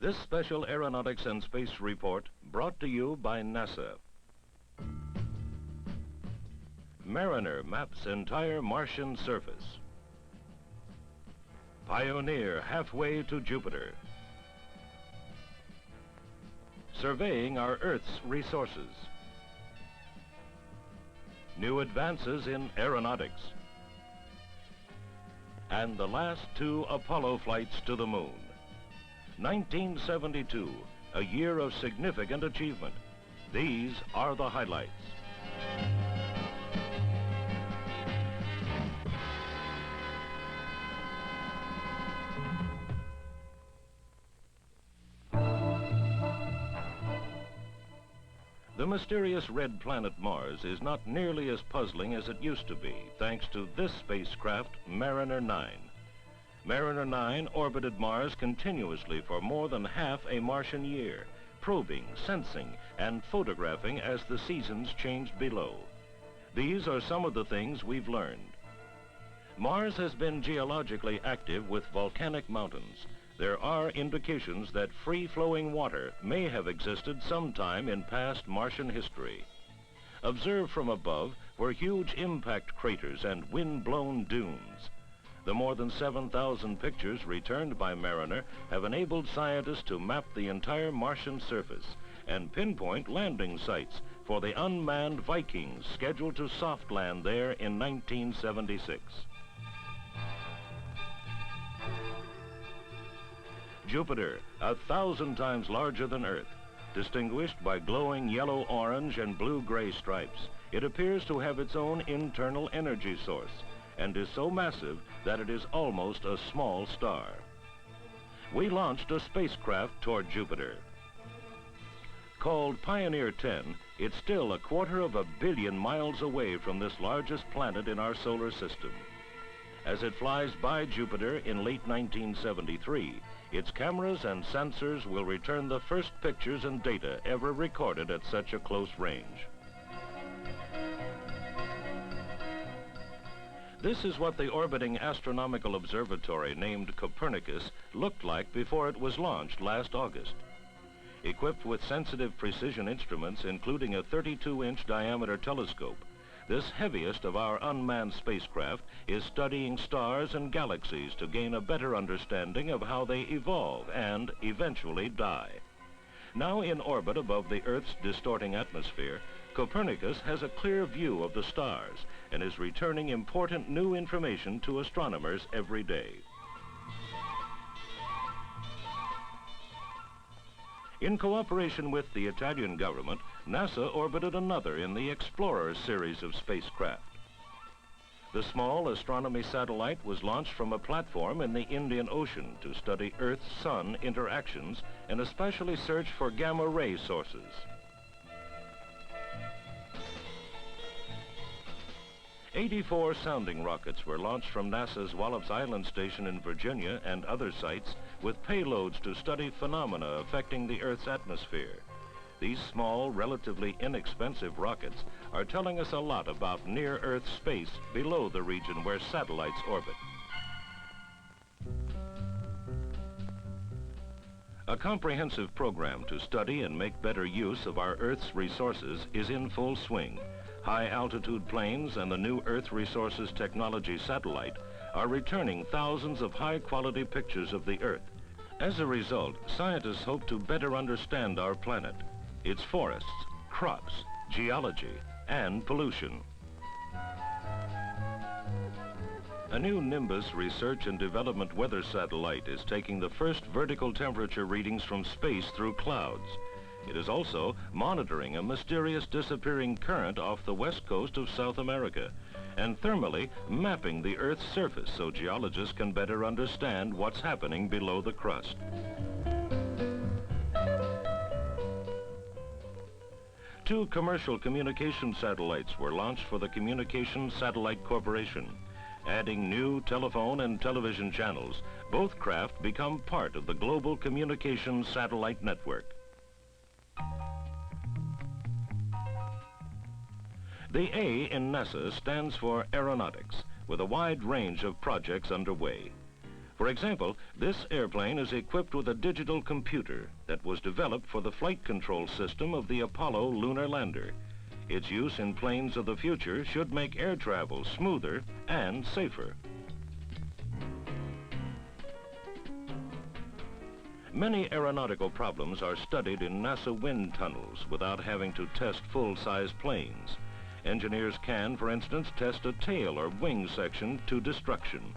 This special Aeronautics and Space Report brought to you by NASA. Mariner maps entire Martian surface. Pioneer halfway to Jupiter. Surveying our Earth's resources. New advances in aeronautics. And the last two Apollo flights to the moon. 1972, a year of significant achievement. These are the highlights. The mysterious red planet Mars is not nearly as puzzling as it used to be, thanks to this spacecraft, Mariner 9. Mariner 9 orbited Mars continuously for more than half a Martian year, probing, sensing, and photographing as the seasons changed below. These are some of the things we've learned. Mars has been geologically active with volcanic mountains. There are indications that free-flowing water may have existed sometime in past Martian history. Observed from above were huge impact craters and wind-blown dunes. The more than 7,000 pictures returned by Mariner have enabled scientists to map the entire Martian surface and pinpoint landing sites for the unmanned Vikings scheduled to soft land there in 1976. Jupiter, 1,000 times larger than Earth, distinguished by glowing yellow-orange and blue-gray stripes. It appears to have its own internal energy source and is so massive that it is almost a small star. We launched a spacecraft toward Jupiter. Called Pioneer 10, it's still 250 million miles away from this largest planet in our solar system. As it flies by Jupiter in late 1973, its cameras and sensors will return the first pictures and data ever recorded at such a close range. This is what the orbiting astronomical observatory named Copernicus looked like before it was launched last August. Equipped with sensitive precision instruments, including a 32-inch diameter telescope, this heaviest of our unmanned spacecraft is studying stars and galaxies to gain a better understanding of how they evolve and eventually die. Now in orbit above the Earth's distorting atmosphere, Copernicus has a clear view of the stars and is returning important new information to astronomers every day. In cooperation with the Italian government, NASA orbited another in the Explorer series of spacecraft. The small astronomy satellite was launched from a platform in the Indian Ocean to study Earth-Sun interactions and especially search for gamma-ray sources. "84 sounding rockets were launched from NASA's Wallops Island Station in Virginia and other sites with payloads to study phenomena affecting the Earth's atmosphere. These small, relatively inexpensive rockets are telling us a lot about near-Earth space below the region where satellites orbit. A comprehensive program to study and make better use of our Earth's resources is in full swing. High-altitude planes and the new Earth Resources Technology satellite are returning thousands of high-quality pictures of the Earth. As a result, scientists hope to better understand our planet, its forests, crops, geology, and pollution. A new Nimbus research and development weather satellite is taking the first vertical temperature readings from space through clouds. It is also monitoring a mysterious disappearing current off the west coast of South America and thermally mapping the Earth's surface so geologists can better understand what's happening below the crust. Two commercial communication satellites were launched for the Communications Satellite Corporation. Adding new telephone and television channels, both craft become part of the global communications satellite network. The A in NASA stands for Aeronautics, with a wide range of projects underway. For example, this airplane is equipped with a digital computer that was developed for the flight control system of the Apollo lunar lander. Its use in planes of the future should make air travel smoother and safer. Many aeronautical problems are studied in NASA wind tunnels without having to test full-size planes. Engineers can, for instance, test a tail or wing section to destruction.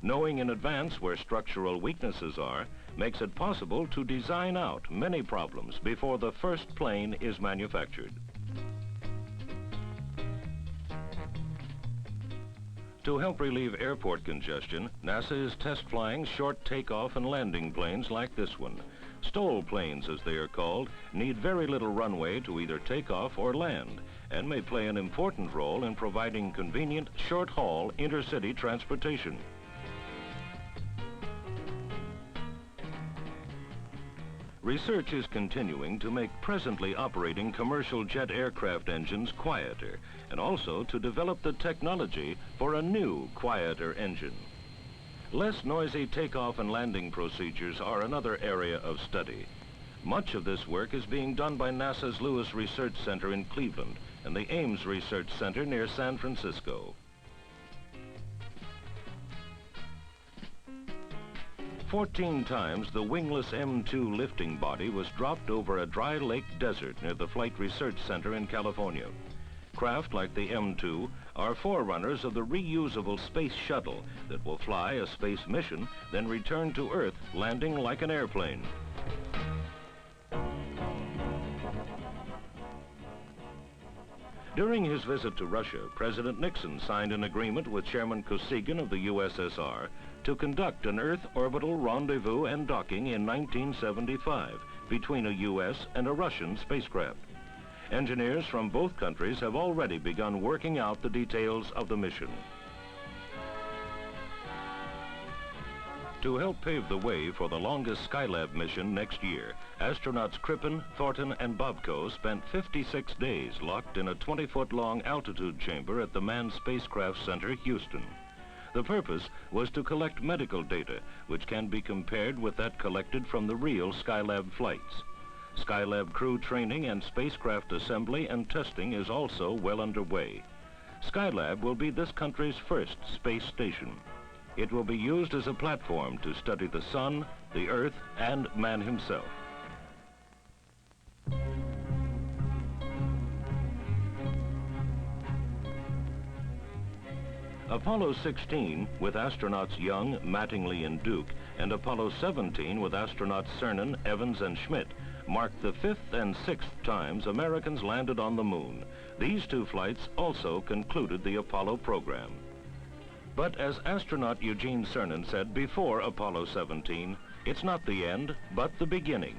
Knowing in advance where structural weaknesses are makes it possible to design out many problems before the first plane is manufactured. To help relieve airport congestion, NASA is test flying short takeoff and landing planes like this one. STOL planes, as they are called, need very little runway to either take off or land and may play an important role in providing convenient short-haul intercity transportation. Research is continuing to make presently operating commercial jet aircraft engines quieter and also to develop the technology for a new, quieter engine. Less noisy takeoff and landing procedures are another area of study. Much of this work is being done by NASA's Lewis Research Center in Cleveland and the Ames Research Center near San Francisco. 14 times the wingless M2 lifting body was dropped over a dry lake desert near the Flight Research Center in California. Craft like the M2 are forerunners of the reusable space shuttle that will fly a space mission, then return to Earth, landing like an airplane. During his visit to Russia, President Nixon signed an agreement with Chairman Kosygin of the USSR to conduct an Earth orbital rendezvous and docking in 1975 between a U.S. and a Russian spacecraft. Engineers from both countries have already begun working out the details of the mission. To help pave the way for the longest Skylab mission next year, astronauts Crippen, Thornton, and Bobko spent 56 days locked in a 20-foot-long altitude chamber at the Manned Spacecraft Center, Houston. The purpose was to collect medical data, which can be compared with that collected from the real Skylab flights. Skylab crew training and spacecraft assembly and testing is also well underway. Skylab will be this country's first space station. It will be used as a platform to study the sun, the Earth, and man himself. Apollo 16, with astronauts Young, Mattingly, and Duke, and Apollo 17 with astronauts Cernan, Evans, and Schmidt, marked the 5th and 6th times Americans landed on the moon. These two flights also concluded the Apollo program. But as astronaut Eugene Cernan said before Apollo 17, it's not the end, but the beginning.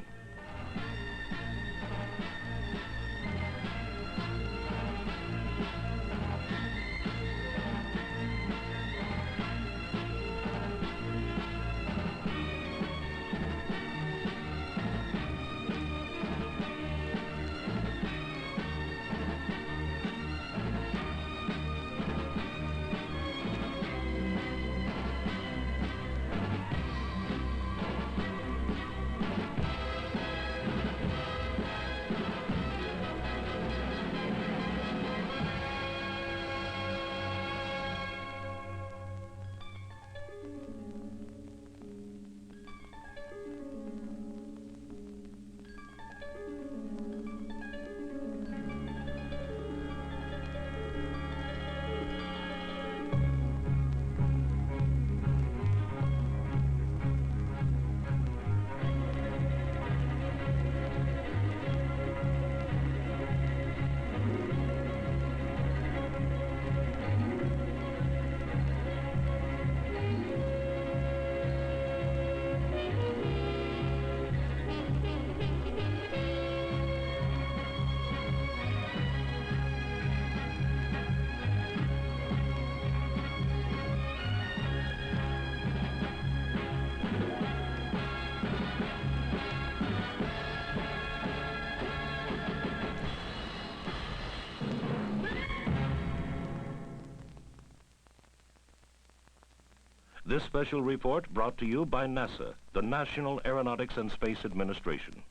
This special report brought to you by NASA, the National Aeronautics and Space Administration.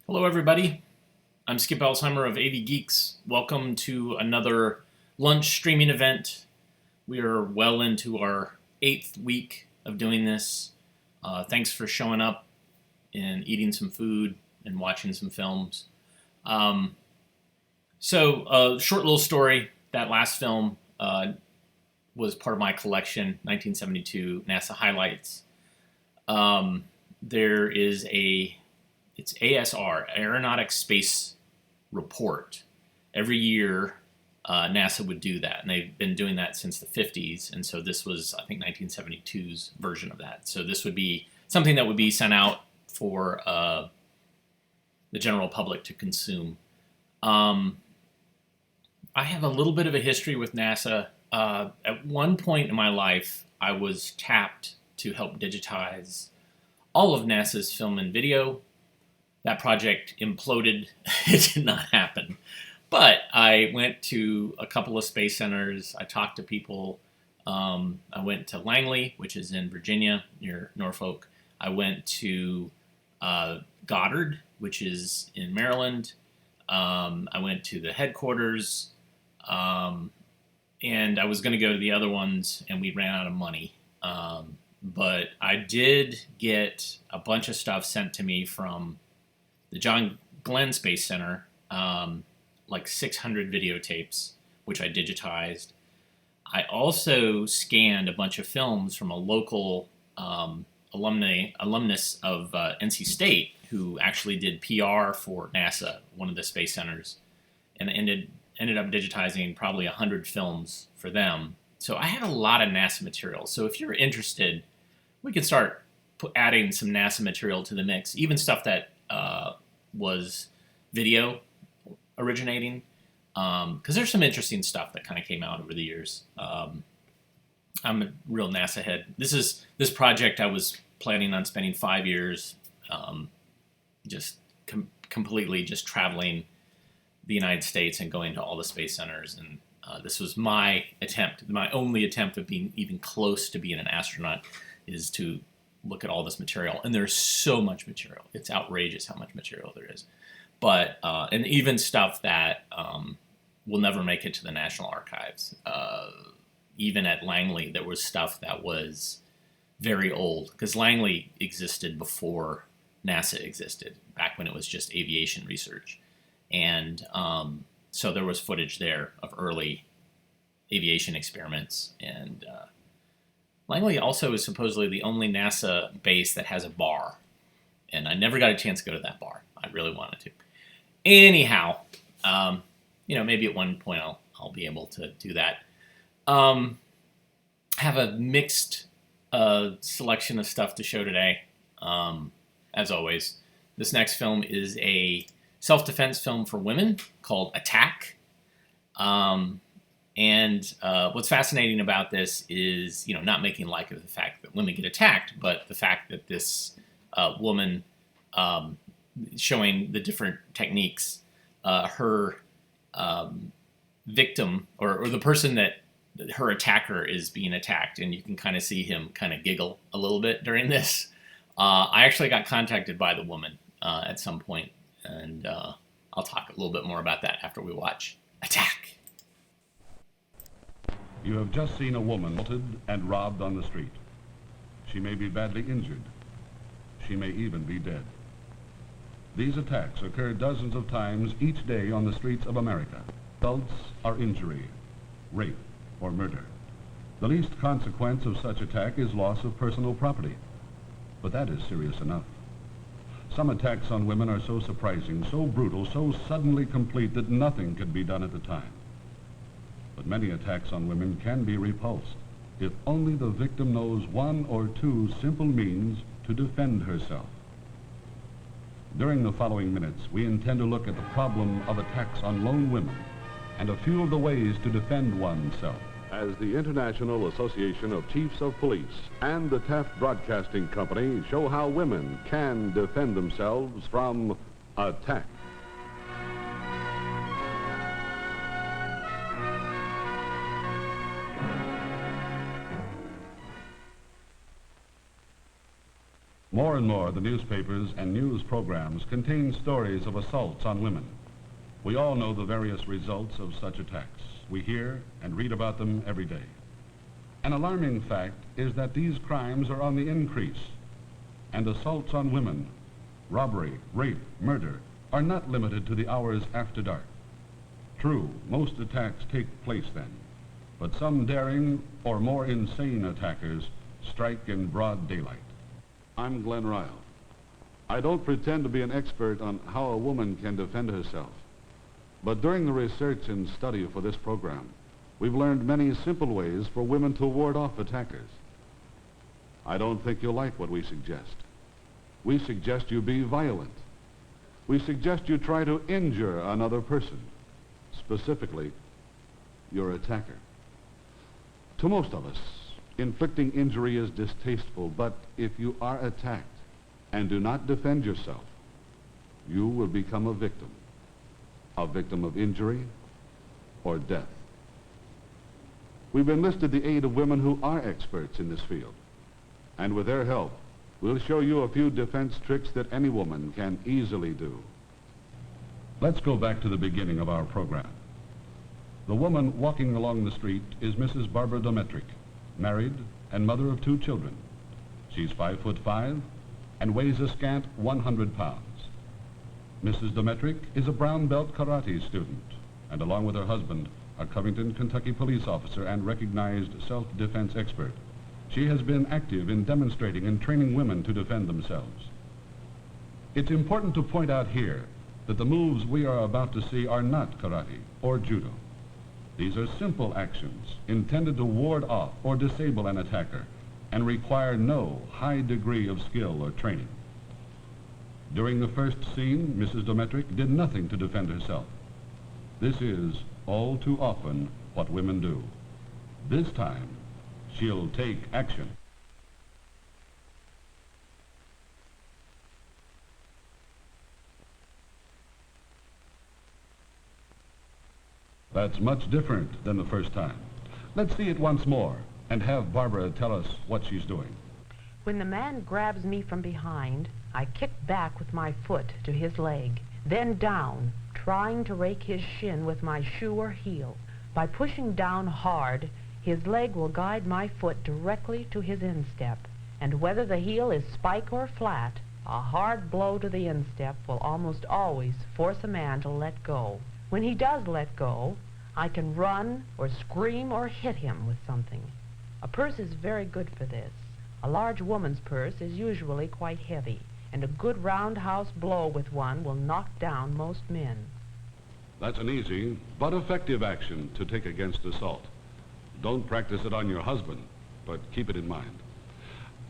Hello everybody, I'm Skip Alsheimer of AV Geeks. Welcome to another lunch streaming event. We are well into our 8th week of doing this. Thanks for showing up and eating some food and watching some films. So a short little story. That last film was part of my collection, 1972 NASA Highlights. There is it's ASR, Aeronautics Space Report. Every year, NASA would do that, and they've been doing that since the 50s, and so this was, I think, 1972's version of that. So this would be something that would be sent out for the general public to consume. I have a little bit of a history with NASA. At one point in my life, I was tapped to help digitize all of NASA's film and video. That project imploded. It did not happen. But I went to a couple of space centers. I talked to people. I went to Langley, which is in Virginia, near Norfolk. I went to Goddard, which is in Maryland. I went to the headquarters. And I was going to go to the other ones, and we ran out of money. But I did get a bunch of stuff sent to me from the John Glenn Space Center, like 600 videotapes, which I digitized. I also scanned a bunch of films from a local alumnus of NC State who actually did PR for NASA, one of the space centers, and ended up digitizing probably 100 films for them. So I had a lot of NASA material. So if you're interested, we could start adding some NASA material to the mix, even stuff that was video originating, because there's some interesting stuff that kind of came out over the years. I'm a real NASA head. This project I was planning on spending 5 years, just completely just traveling the United States and going to all the space centers, and this was my only attempt of being even close to being an astronaut, is to look at all this material. And there's so much material. It's outrageous how much material there is. But, and even stuff that will never make it to the National Archives. Even at Langley, there was stuff that was very old, because Langley existed before NASA existed, back when it was just aviation research. And so there was footage there of early aviation experiments. And Langley also is supposedly the only NASA base that has a bar. And I never got a chance to go to that bar. I really wanted to. Anyhow, maybe at one point I'll be able to do that. Have a mixed selection of stuff to show today. As always, this next film is a self-defense film for women called Attack. And what's fascinating about this is, not making light of the fact that women get attacked, but the fact that this woman, showing the different techniques, her victim or the person that her attacker is being attacked, and you can kind of see him kind of giggle a little bit during this. I actually got contacted by the woman at some point, and I'll talk a little bit more about that after we watch Attack. You have just seen a woman assaulted and robbed on the street. She may be badly injured. She may even be dead. These attacks occur dozens of times each day on the streets of America. Results are injury, rape, or murder. The least consequence of such attack is loss of personal property. But that is serious enough. Some attacks on women are so surprising, so brutal, so suddenly complete that nothing can be done at the time. But many attacks on women can be repulsed if only the victim knows one or two simple means to defend herself. During the following minutes, we intend to look at the problem of attacks on lone women and a few of the ways to defend oneself. As the International Association of Chiefs of Police and the Taft Broadcasting Company show how women can defend themselves from attack. More and more, the newspapers and news programs contain stories of assaults on women. We all know the various results of such attacks. We hear and read about them every day. An alarming fact is that these crimes are on the increase, and assaults on women, robbery, rape, murder, are not limited to the hours after dark. True, most attacks take place then, but some daring or more insane attackers strike in broad daylight. I'm Glenn Ryle. I don't pretend to be an expert on how a woman can defend herself, but during the research and study for this program, we've learned many simple ways for women to ward off attackers. I don't think you'll like what we suggest. We suggest you be violent. We suggest you try to injure another person, specifically your attacker. To most of us, inflicting injury is distasteful, but if you are attacked and do not defend yourself, you will become a victim of injury or death. We've enlisted the aid of women who are experts in this field, and with their help, we'll show you a few defense tricks that any woman can easily do. Let's go back to the beginning of our program. The woman walking along the street is Mrs. Barbara Dometric, married and mother of 2 children. She's 5'5" and weighs a scant 100 pounds. Mrs. Dometric is a brown belt karate student, and along with her husband, a Covington, Kentucky police officer and recognized self-defense expert, she has been active in demonstrating and training women to defend themselves. It's important to point out here that the moves we are about to see are not karate or judo. These are simple actions intended to ward off or disable an attacker and require no high degree of skill or training. During the first scene, Mrs. Dometric did nothing to defend herself. This is all too often what women do. This time, she'll take action. That's much different than the first time. Let's see it once more and have Barbara tell us what she's doing. When the man grabs me from behind, I kick back with my foot to his leg, then down, trying to rake his shin with my shoe or heel. By pushing down hard, his leg will guide my foot directly to his instep, and whether the heel is spike or flat, a hard blow to the instep will almost always force a man to let go. When he does let go, I can run or scream or hit him with something. A purse is very good for this. A large woman's purse is usually quite heavy, and a good roundhouse blow with one will knock down most men. That's an easy but effective action to take against assault. Don't practice it on your husband, but keep it in mind.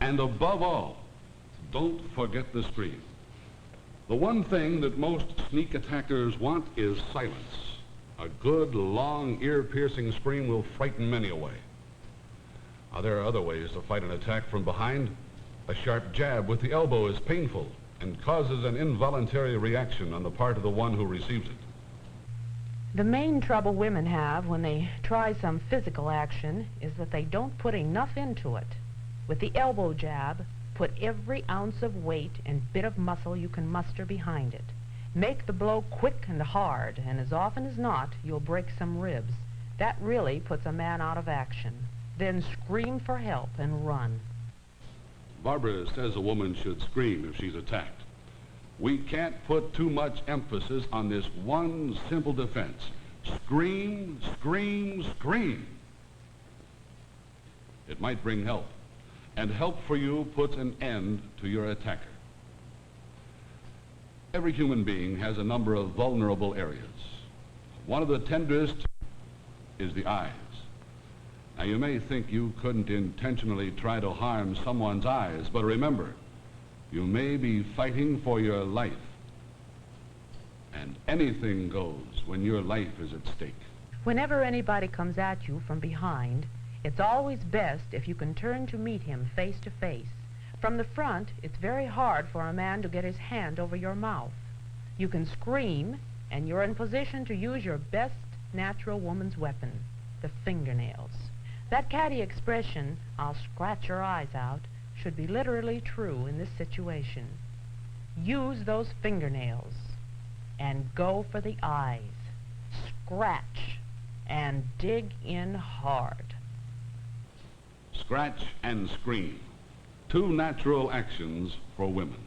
And above all, don't forget the scream. The one thing that most sneak attackers want is silence. A good, long, ear-piercing scream will frighten many away. Now, there are other ways to fight an attack from behind. A sharp jab with the elbow is painful and causes an involuntary reaction on the part of the one who receives it. The main trouble women have when they try some physical action is that they don't put enough into it. With the elbow jab, put every ounce of weight and bit of muscle you can muster behind it. Make the blow quick and hard, and as often as not, you'll break some ribs. That really puts a man out of action. Then scream for help and run. Barbara says a woman should scream if she's attacked. We can't put too much emphasis on this one simple defense. Scream, scream, scream. It might bring help, and help for you puts an end to your attacker. Every human being has a number of vulnerable areas. One of the tenderest is the eyes. Now, you may think you couldn't intentionally try to harm someone's eyes, but remember, you may be fighting for your life. And anything goes when your life is at stake. Whenever anybody comes at you from behind, it's always best if you can turn to meet him face to face. From the front, it's very hard for a man to get his hand over your mouth. You can scream, and you're in position to use your best natural woman's weapon, the fingernails. That catty expression, "I'll scratch your eyes out," should be literally true in this situation. Use those fingernails and go for the eyes. Scratch and dig in hard. Scratch and scream. Two natural actions for women.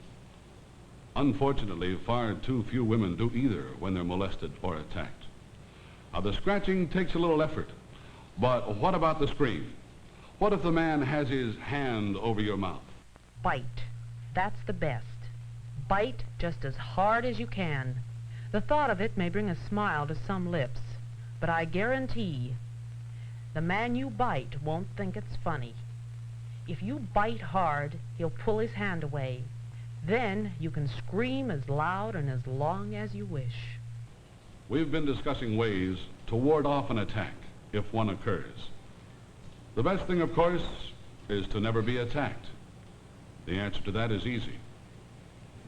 Unfortunately, far too few women do either when they're molested or attacked. Now, the scratching takes a little effort, but what about the scream? What if the man has his hand over your mouth? Bite. That's the best. Bite just as hard as you can. The thought of it may bring a smile to some lips, but I guarantee the man you bite won't think it's funny. If you bite hard, he'll pull his hand away. Then you can scream as loud and as long as you wish. We've been discussing ways to ward off an attack if one occurs. The best thing, of course, is to never be attacked. The answer to that is easy.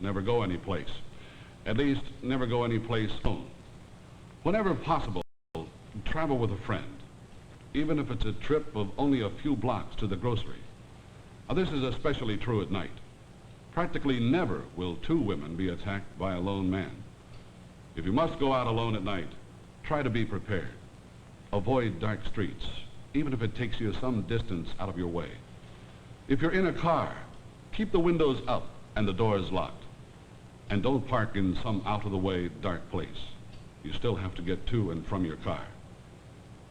Never go anyplace. At least, never go anyplace alone. Whenever possible, travel with a friend, even if it's a trip of only a few blocks to the grocery. Now, this is especially true at night. Practically never will two women be attacked by a lone man. If you must go out alone at night, try to be prepared. Avoid dark streets, even if it takes you some distance out of your way. If you're in a car, keep the windows up and the doors locked. And don't park in some out-of-the-way dark place. You still have to get to and from your car.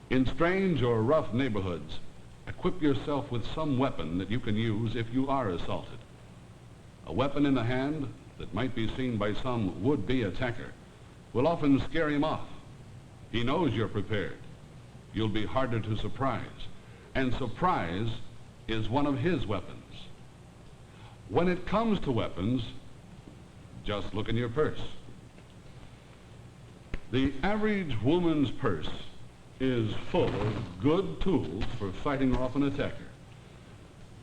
In strange or rough neighborhoods, equip yourself with some weapon that you can use if you are assaulted. A weapon in the hand that might be seen by some would-be attacker will often scare him off. He knows you're prepared. You'll be harder to surprise, and surprise is one of his weapons. When it comes to weapons, just look in your purse. The average woman's purse is full of good tools for fighting off an attacker.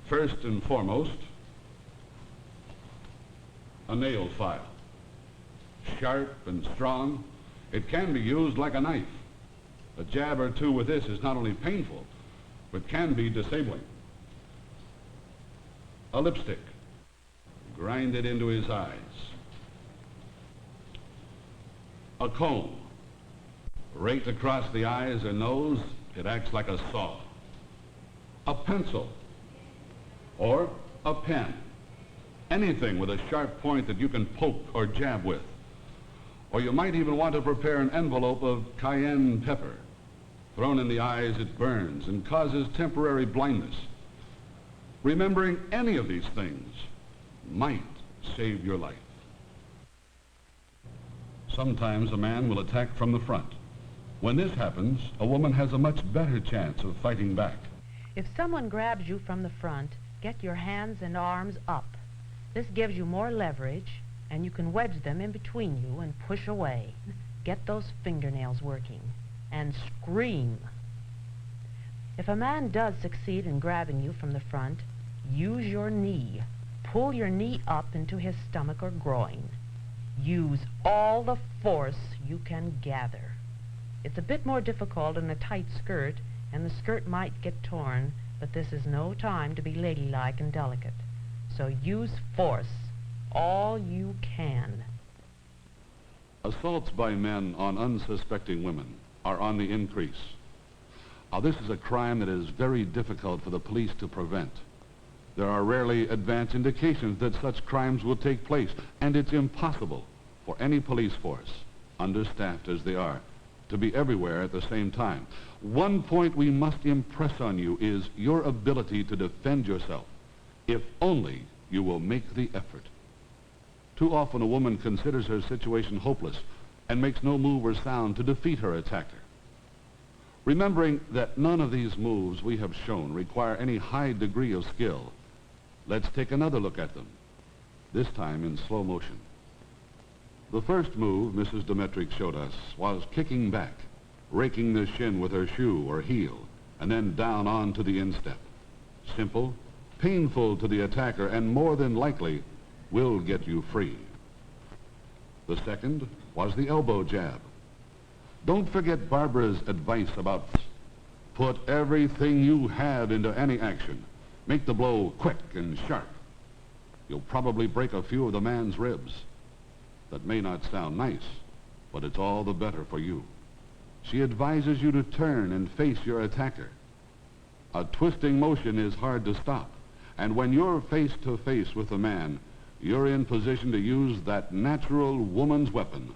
First and foremost, a nail file. Sharp and strong, it can be used like a knife. A jab or two with this is not only painful, but can be disabling. A lipstick. Grind it into his eyes. A comb. Raked across the eyes or nose, it acts like a saw. A pencil. Or a pen. Anything with a sharp point that you can poke or jab with. Or you might even want to prepare an envelope of cayenne pepper. Thrown in the eyes, it burns and causes temporary blindness. Remembering any of these things might save your life. Sometimes a man will attack from the front. When this happens, a woman has a much better chance of fighting back. If someone grabs you from the front, get your hands and arms up. This gives you more leverage, and you can wedge them in between you and push away. Get those fingernails working, and scream. If a man does succeed in grabbing you from the front, use your knee. Pull your knee up into his stomach or groin. Use all the force you can gather. It's a bit more difficult in a tight skirt, and the skirt might get torn, but this is no time to be ladylike and delicate. So use force, all you can. Assaults by men on unsuspecting women are on the increase. Now, this is a crime that is very difficult for the police to prevent. There are rarely advance indications that such crimes will take place, and it's impossible for any police force, understaffed as they are, to be everywhere at the same time. One point we must impress on you is your ability to defend yourself, if only you will make the effort. Too often a woman considers her situation hopeless and makes no move or sound to defeat her attacker. Remembering that none of these moves we have shown require any high degree of skill, let's take another look at them, this time in slow motion. The first move Mrs. Demetric showed us was kicking back, raking the shin with her shoe or heel, and then down onto the instep. Simple, painful to the attacker, and more than likely will get you free. The second was the elbow jab. Don't forget Barbara's advice about put everything you had into any action. Make the blow quick and sharp. You'll probably break a few of the man's ribs. That may not sound nice, but it's all the better for you. She advises you to turn and face your attacker. A twisting motion is hard to stop, and when you're face to face with a man, you're in position to use that natural woman's weapon,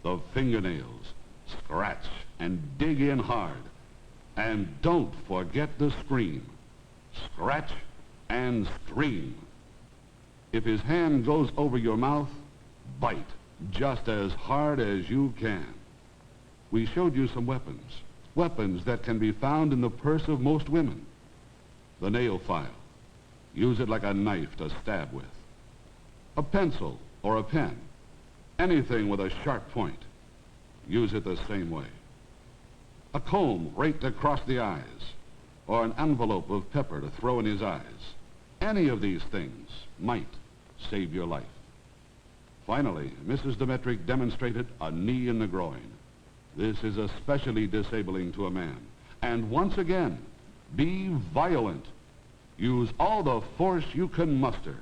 the fingernails. Scratch and dig in hard. And don't forget to scream. Scratch and scream. If his hand goes over your mouth, bite just as hard as you can. We showed you some weapons. Weapons that can be found in the purse of most women. The nail file. Use it like a knife to stab with. A pencil or a pen. Anything with a sharp point. Use it the same way. A comb raked across the eyes, or an envelope of pepper to throw in his eyes. Any of these things might save your life. Finally, Mrs. Demetric demonstrated a knee in the groin. This is especially disabling to a man. And once again, be violent. Use all the force you can muster.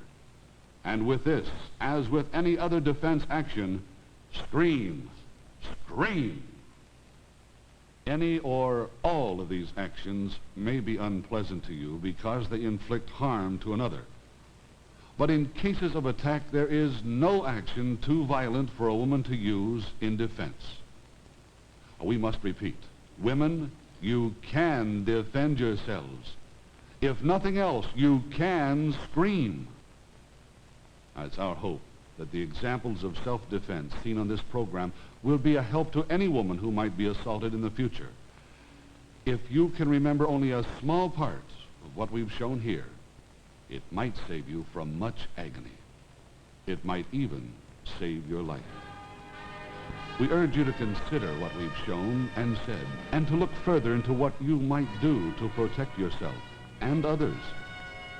And with this, as with any other defense action, scream, scream. Any or all of these actions may be unpleasant to you because they inflict harm to another. But in cases of attack, there is no action too violent for a woman to use in defense. We must repeat, women, you can defend yourselves. If nothing else, you can scream. It's our hope that the examples of self-defense seen on this program will be a help to any woman who might be assaulted in the future. If you can remember only a small part of what we've shown here, it might save you from much agony. It might even save your life. We urge you to consider what we've shown and said, and to look further into what you might do to protect yourself and others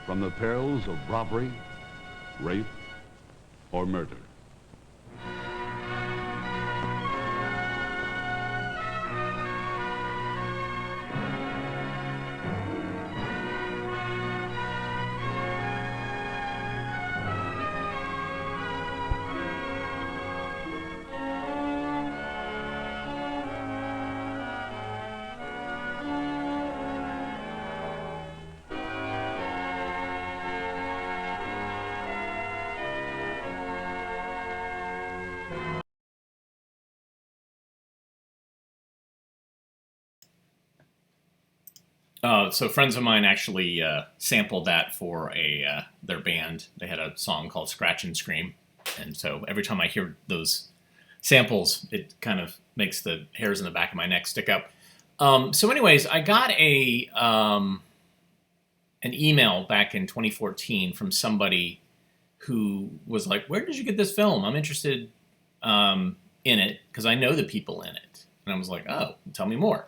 from the perils of robbery, rape, or murder. So friends of mine actually sampled that for their band. They had a song called Scratch and Scream. And so every time I hear those samples, it kind of makes the hairs in the back of my neck stick up. So anyways, I got an email back in 2014 from somebody who was like, where did you get this film? I'm interested in it because I know the people in it. And I was like, oh, tell me more.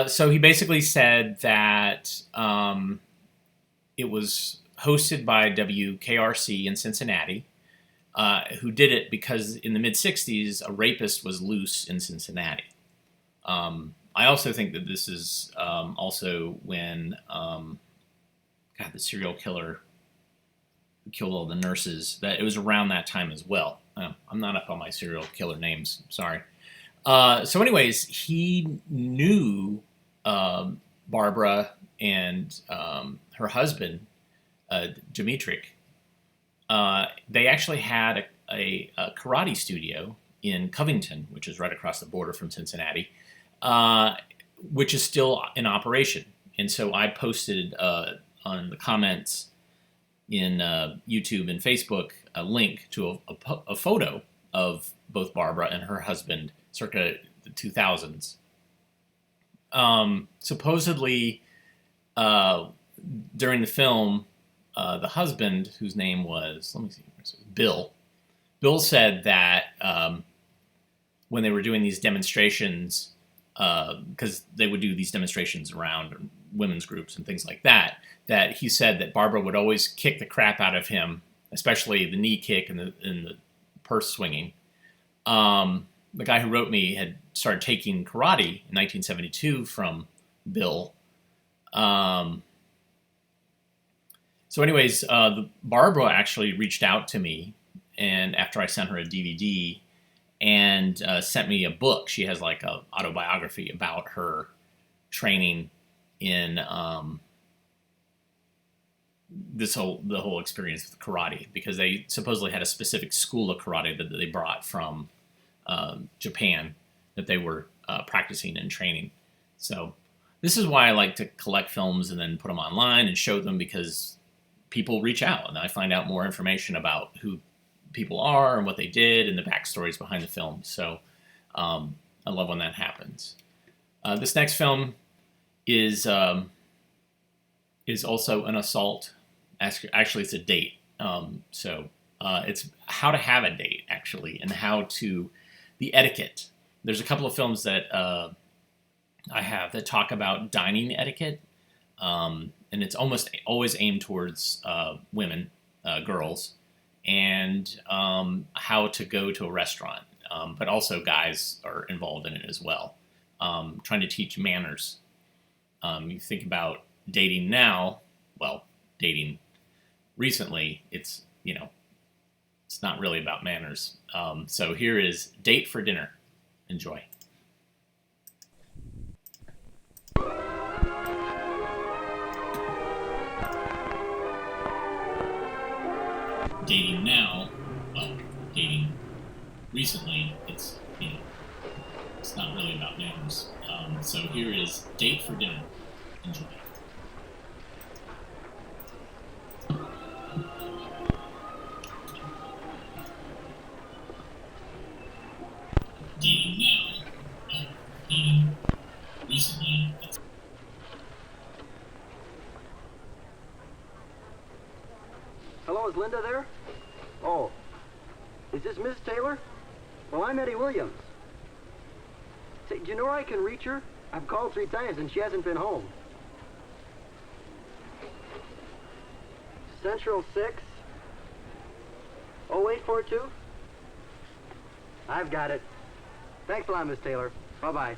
So he basically said that it was hosted by WKRC in Cincinnati, who did it because in the mid-'60s, a rapist was loose in Cincinnati. I also think that this is also when the serial killer who killed all the nurses, that it was around that time as well. I'm not up on my serial killer names, sorry. So anyways, he knew Barbara and her husband, Demetric. They actually had a karate studio in Covington, which is right across the border from Cincinnati, which is still in operation. And so I posted on the comments in YouTube and Facebook a link to a photo of both Barbara and her husband circa the 2000s. Supposedly, during the film, the husband, whose name was, Bill said that when they were doing these demonstrations, because they would do these demonstrations around women's groups and things like that, that he said that Barbara would always kick the crap out of him, especially the knee kick and the purse swinging. The guy who wrote me had started taking karate in 1972 from Bill. So anyways, Barbara actually reached out to me, and after I sent her a DVD, and sent me a book. She has like a autobiography about her training in the whole experience with karate, because they supposedly had a specific school of karate that they brought from Japan that they were practicing and training. So this is why I like to collect films and then put them online and show them, because people reach out and I find out more information about who people are and what they did and the backstories behind the film. So I love when that happens. This next film is also an assault. Actually, it's a date. It's how to have a date, actually, and the etiquette. There's a couple of films that I have that talk about dining etiquette, and it's almost always aimed towards women, girls, and how to go to a restaurant. But also guys are involved in it as well, trying to teach manners. You think about dating now, dating recently, it's not really about manners. So here is Date for Dinner. Enjoy. Dating now, dating recently, it's not really about manners. So here is Date for Dinner. Enjoy. Dating now, dating recently, it's Hello, is Linda there? Oh, is this Miss Taylor? Well, I'm Eddie Williams. Say, do you know where I can reach her? I've called 3 times and she hasn't been home. Central 6 0842. I've got it. Thanks a lot, Miss Taylor. Bye-bye.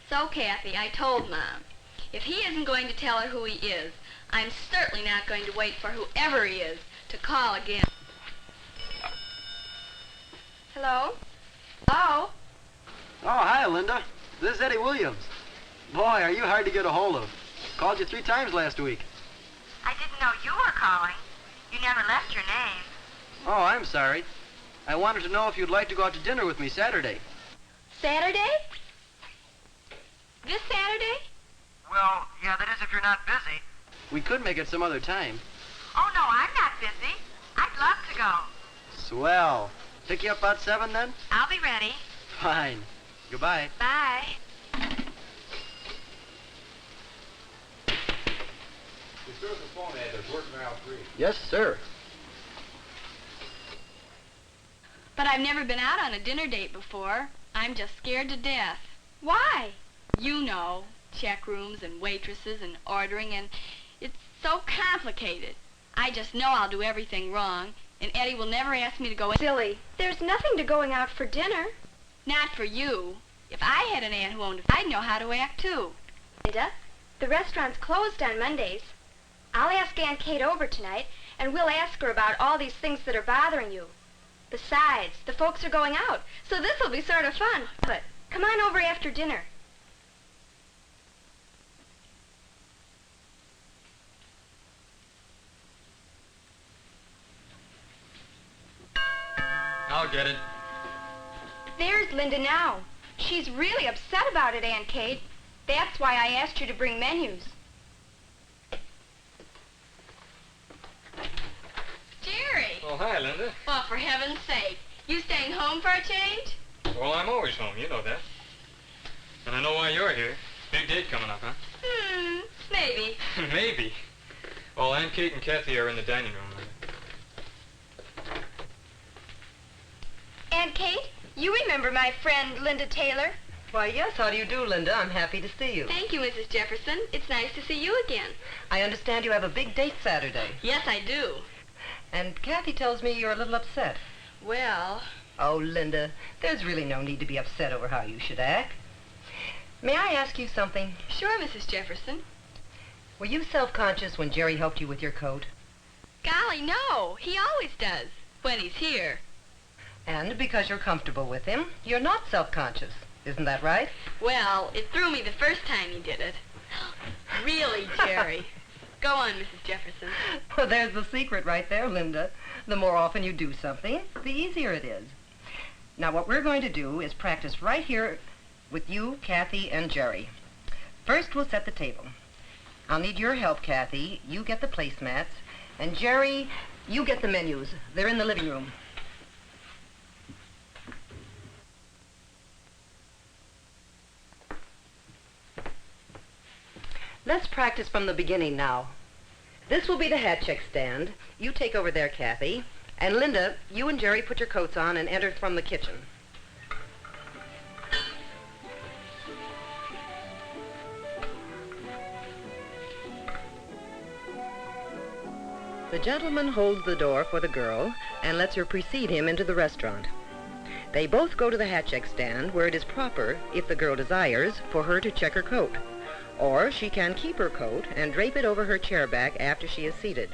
So, Kathy, I told Mom, if he isn't going to tell her who he is, I'm certainly not going to wait for whoever he is to call again. Hello? Hello? Oh, hi, Linda. This is Eddie Williams. Boy, are you hard to get a hold of. Called you 3 times last week. I didn't know you were calling. You never left your name. Oh, I'm sorry. I wanted to know if you'd like to go out to dinner with me Saturday. Saturday? This Saturday? Well, yeah, that is if you're not busy. We could make it some other time. Oh, no, I'm not busy. I'd love to go. Swell. Pick you up about 7 then? I'll be ready. Fine. Goodbye. Bye. Yes, sir. But I've never been out on a dinner date before. I'm just scared to death. Why? You know, check rooms and waitresses and ordering, and it's so complicated. I just know I'll do everything wrong, and Eddie will never ask me to go in. Silly. There's nothing to going out for dinner. Not for you. If I had an aunt who owned I'd know how to act, too. Linda, the restaurant's closed on Mondays. I'll ask Aunt Kate over tonight, and we'll ask her about all these things that are bothering you. Besides, the folks are going out, so this'll be sort of fun. But come on over after dinner. I'll get it. There's Linda now. She's really upset about it, Aunt Kate. That's why I asked you to bring menus. Jerry! Well, hi, Linda. Well, for heaven's sake. You staying home for a change? Well, I'm always home, you know that. And I know why you're here. Big date coming up, huh? Maybe. Maybe. Well, Aunt Kate and Kathy are in the dining room, Linda. Aunt Kate, you remember my friend Linda Taylor? Why, yes, how do you do, Linda? I'm happy to see you. Thank you, Mrs. Jefferson. It's nice to see you again. I understand you have a big date Saturday. Yes, I do. And Kathy tells me you're a little upset. Well... Oh, Linda, there's really no need to be upset over how you should act. May I ask you something? Sure, Mrs. Jefferson. Were you self-conscious when Jerry helped you with your coat? Golly, no. He always does, when he's here. And because you're comfortable with him, you're not self-conscious. Isn't that right? Well, it threw me the first time he did it. Really, Jerry. Go on, Mrs. Jefferson. Well, there's the secret right there, Linda. The more often you do something, the easier it is. Now, what we're going to do is practice right here with you, Kathy, and Jerry. First, we'll set the table. I'll need your help, Kathy. You get the placemats. And Jerry, you get the menus. They're in the living room. Let's practice from the beginning now. This will be the hat check stand. You take over there, Kathy. And Linda, you and Jerry put your coats on and enter from the kitchen. The gentleman holds the door for the girl and lets her precede him into the restaurant. They both go to the hat check stand where it is proper, if the girl desires, for her to check her coat. Or she can keep her coat and drape it over her chair back after she is seated.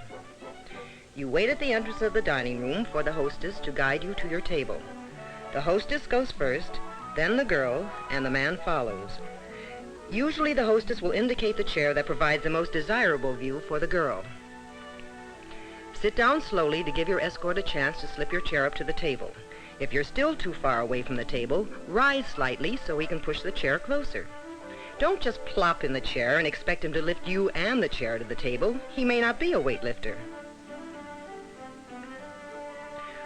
You wait at the entrance of the dining room for the hostess to guide you to your table. The hostess goes first, then the girl, and the man follows. Usually the hostess will indicate the chair that provides the most desirable view for the girl. Sit down slowly to give your escort a chance to slip your chair up to the table. If you're still too far away from the table, rise slightly so he can push the chair closer. Don't just plop in the chair and expect him to lift you and the chair to the table. He may not be a weightlifter.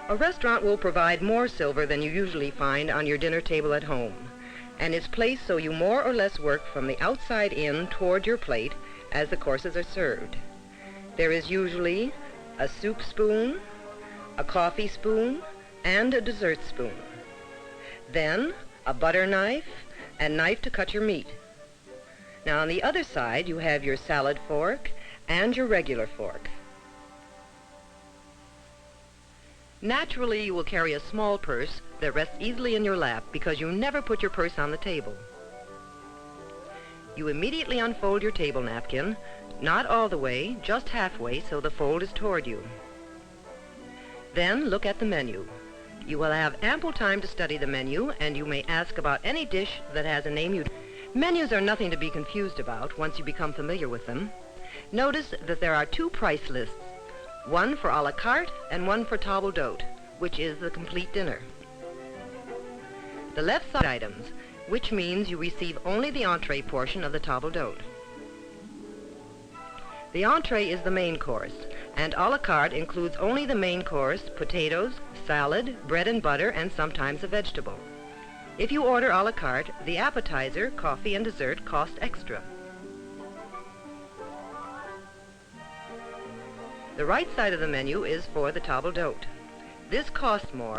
A restaurant will provide more silver than you usually find on your dinner table at home, and it's placed so you more or less work from the outside in toward your plate as the courses are served. There is usually a soup spoon, a coffee spoon, and a dessert spoon. Then a butter knife and knife to cut your meat. Now on the other side you have your salad fork and your regular fork. Naturally you will carry a small purse that rests easily in your lap because you never put your purse on the table. You immediately unfold your table napkin, not all the way, just halfway so the fold is toward you. Then look at the menu. You will have ample time to study the menu, and you may ask about any dish that has a name you... Menus are nothing to be confused about once you become familiar with them. Notice that there are two price lists, one for a la carte and one for table d'hôte, which is the complete dinner. The left side items, which means you receive only the entree portion of the table d'hôte. The entree is the main course, and a la carte includes only the main course, potatoes, salad, bread and butter, and sometimes a vegetable. If you order a la carte, the appetizer, coffee, and dessert cost extra. The right side of the menu is for the table d'hôte. This costs more.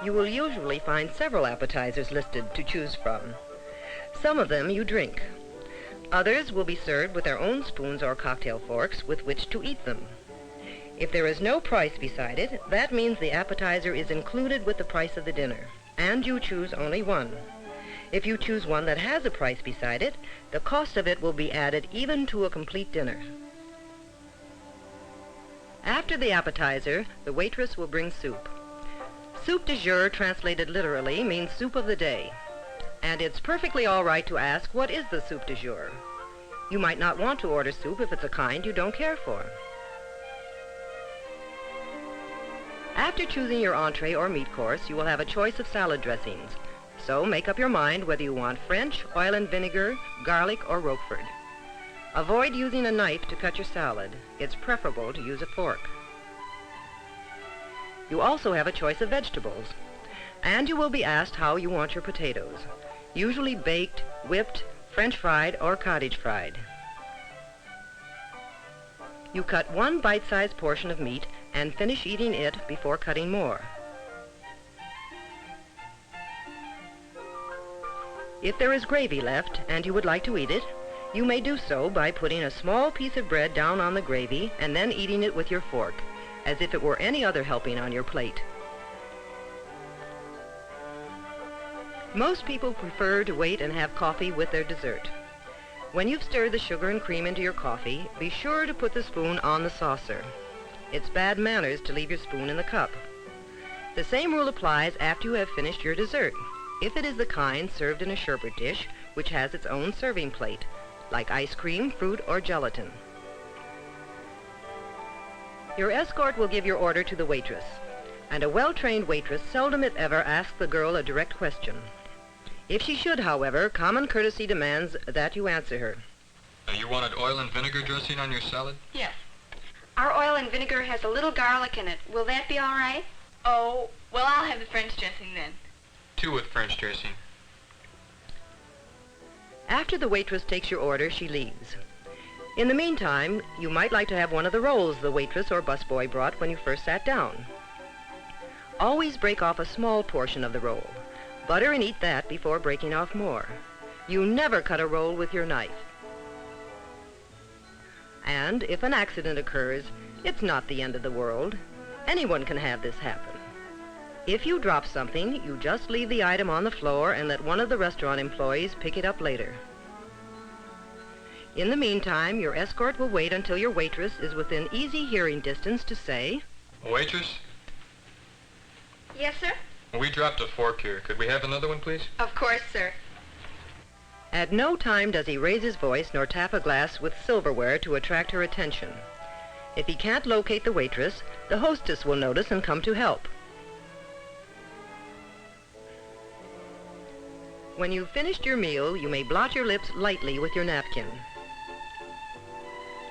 You will usually find several appetizers listed to choose from. Some of them you drink. Others will be served with their own spoons or cocktail forks with which to eat them. If there is no price beside it, that means the appetizer is included with the price of the dinner, and you choose only one. If you choose one that has a price beside it, the cost of it will be added even to a complete dinner. After the appetizer, the waitress will bring soup. Soup du jour, translated literally, means soup of the day. And it's perfectly all right to ask, what is the soup du jour? You might not want to order soup if it's a kind you don't care for. After choosing your entree or meat course, you will have a choice of salad dressings. So make up your mind whether you want French, oil and vinegar, garlic, or Roquefort. Avoid using a knife to cut your salad. It's preferable to use a fork. You also have a choice of vegetables. And you will be asked how you want your potatoes. Usually baked, whipped, French fried, or cottage fried. You cut one bite-sized portion of meat and finish eating it before cutting more. If there is gravy left and you would like to eat it, you may do so by putting a small piece of bread down on the gravy and then eating it with your fork. as if it were any other helping on your plate. Most people prefer to wait and have coffee with their dessert. When you've stirred the sugar and cream into your coffee, be sure to put the spoon on the saucer. It's bad manners to leave your spoon in the cup. The same rule applies after you have finished your dessert, if it is the kind served in a sherbet dish, which has its own serving plate, like ice cream, fruit, or gelatin. Your escort will give your order to the waitress, and a well-trained waitress seldom if ever asks the girl a direct question. If she should, however, common courtesy demands that you answer her. You wanted oil and vinegar dressing on your salad? Yes. Our oil and vinegar has a little garlic in it. Will that be all right? Oh, well, I'll have the French dressing then. 2 with French dressing. After the waitress takes your order, she leaves. In the meantime, you might like to have one of the rolls the waitress or busboy brought when you first sat down. Always break off a small portion of the roll. Butter and eat that before breaking off more. You never cut a roll with your knife. And if an accident occurs, it's not the end of the world. Anyone can have this happen. If you drop something, you just leave the item on the floor and let one of the restaurant employees pick it up later. In the meantime, your escort will wait until your waitress is within easy hearing distance to say, Waitress, Yes, sir? we dropped a fork here. Could we have another one, please? Of course, sir. At no time does he raise his voice nor tap a glass with silverware to attract her attention. If he can't locate the waitress, the hostess will notice and come to help. When you've finished your meal, you may blot your lips lightly with your napkin.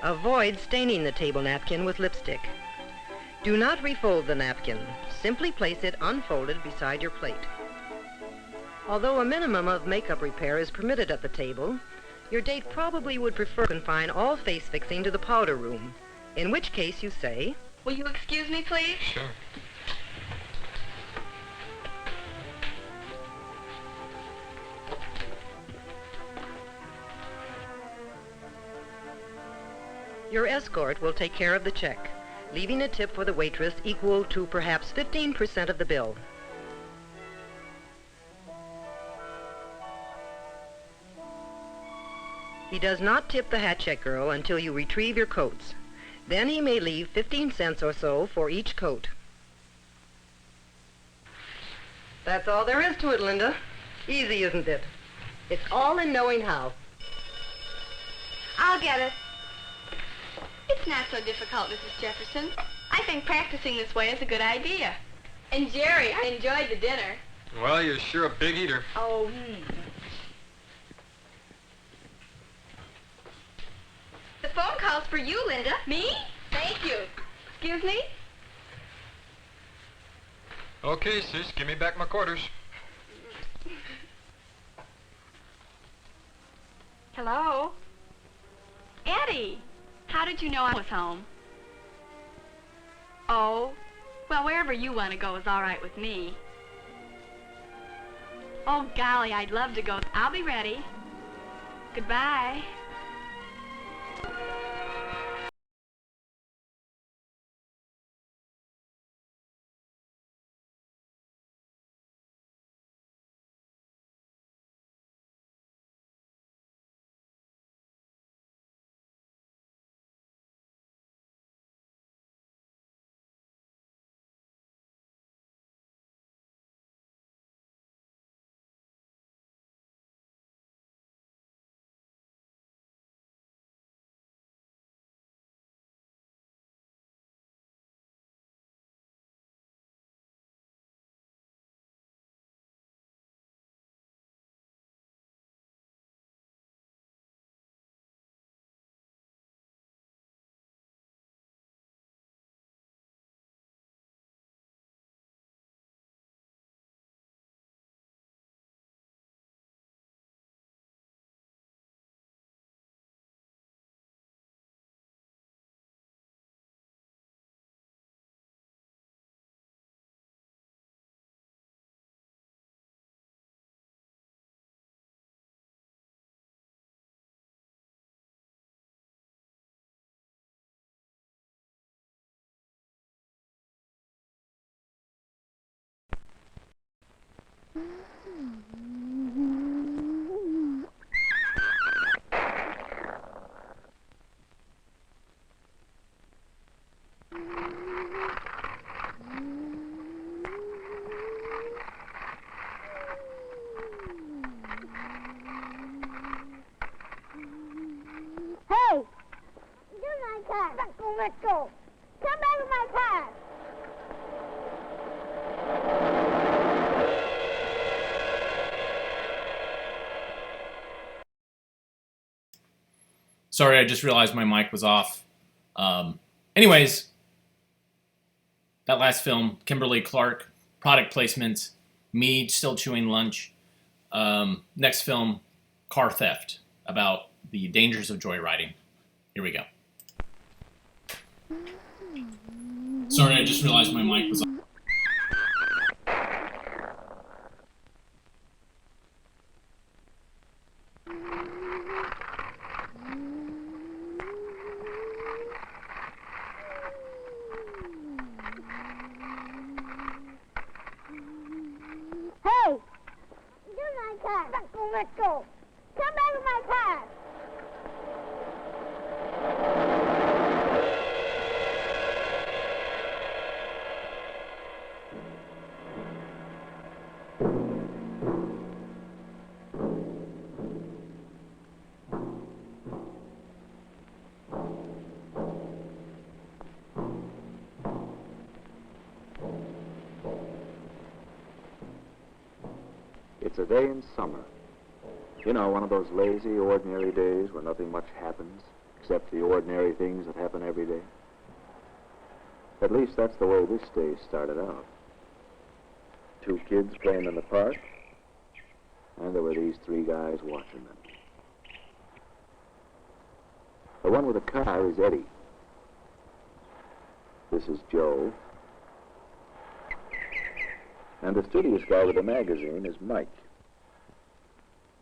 Avoid staining the table napkin with lipstick. Do not refold the napkin. Simply place it unfolded beside your plate. Although a minimum of makeup repair is permitted at the table, your date probably would prefer to confine all face fixing to the powder room, in which case you say, Will you excuse me, please? Sure. Your escort will take care of the check, leaving a tip for the waitress equal to perhaps 15% of the bill. He does not tip the hat check girl until you retrieve your coats. Then he may leave 15 cents or so for each coat. That's all there is to it, Linda. Easy, isn't it? It's all in knowing how. I'll get it. It's not so difficult, Mrs. Jefferson. I think practicing this way is a good idea. And Jerry, I enjoyed the dinner. Well, you're sure a big eater. Oh, The phone call's for you, Linda. Me? Thank you. Excuse me? Okay, sis, give me back my quarters. Hello? Eddie, how did you know I was home? Oh, well, wherever you want to go is all right with me. Oh, golly, I'd love to go. I'll be ready. Goodbye. Hey! You're my car. Let's go. Come back with my car. Sorry, I just realized my mic was off. Anyways, that last film, Kimberly Clark, product placement, me still chewing lunch. Next film, car theft, about the dangers of joyriding. Here we go. Sorry, I just realized my mic was off. Hey! You're my car. Let's go. Come back with my car. It's a day in summer. You know, one of those lazy, ordinary days where nothing much happens except the ordinary things that happen every day. At least that's the way this day started out. 2 kids playing in the park, and there were these 3 guys watching them. The one with the car is Eddie. This is Joe. And the studious guy with the magazine is Mike.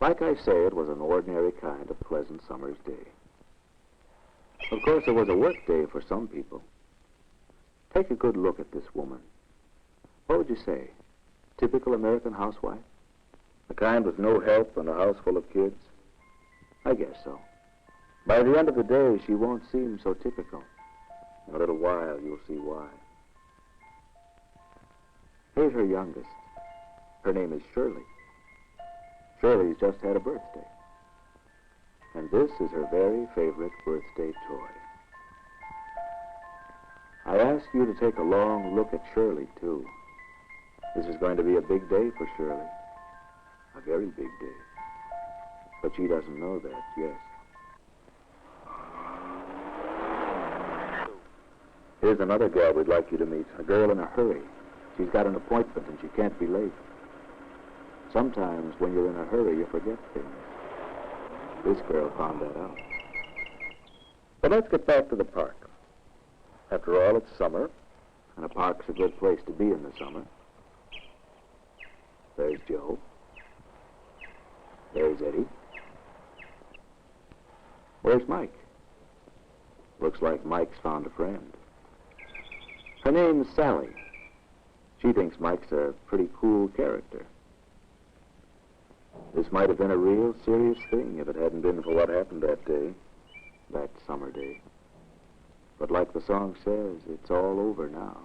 Like I say, it was an ordinary kind of pleasant summer's day. Of course, it was a work day for some people. Take a good look at this woman. What would you say? Typical American housewife? The kind with no help and a house full of kids? I guess so. By the end of the day, she won't seem so typical. In a little while, you'll see why. Here's her youngest. Her name is Shirley. Shirley's just had a birthday. And this is her very favorite birthday toy. I ask you to take a long look at Shirley, too. This is going to be a big day for Shirley. A very big day. But she doesn't know that yet. Here's another girl we'd like you to meet. A girl in a hurry. She's got an appointment and she can't be late. Sometimes when you're in a hurry, you forget things. This girl found that out. But let's get back to the park. After all, it's summer, and a park's a good place to be in the summer. There's Joe. There's Eddie. Where's Mike? Looks like Mike's found a friend. Her name's Sally. She thinks Mike's a pretty cool character. This might have been a real serious thing if it hadn't been for what happened that day, that summer day. But like the song says, it's all over now.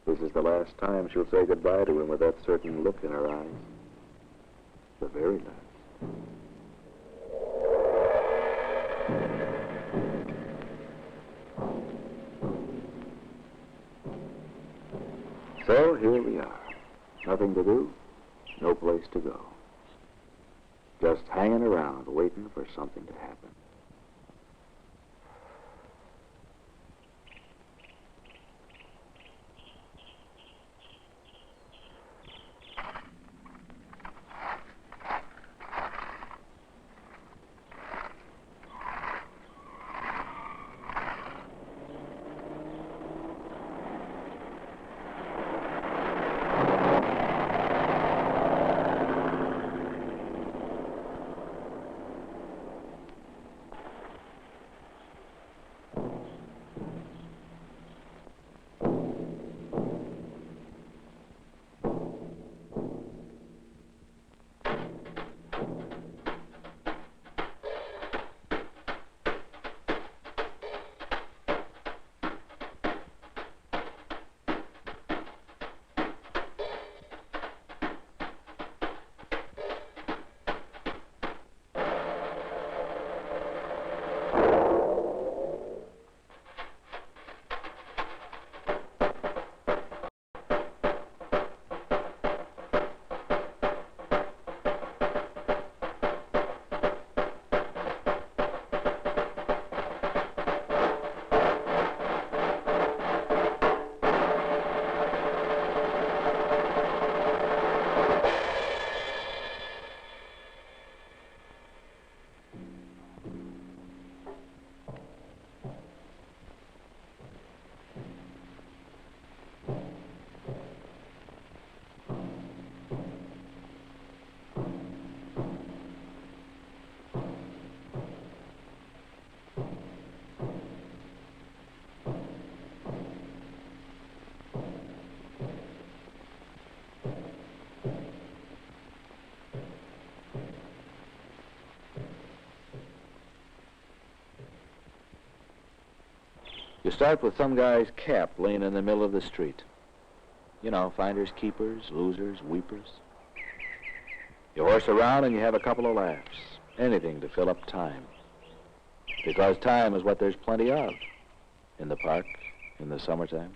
This is the last time she'll say goodbye to him with that certain look in her eyes. The very last. So here we are. Nothing to do, no place to go. Just hanging around, waiting for something to happen. start with some guy's cap laying in the middle of the street. You know, finders, keepers, losers, weepers. You horse around and you have a couple of laughs. Anything to fill up time. Because time is what there's plenty of in the park in the summertime.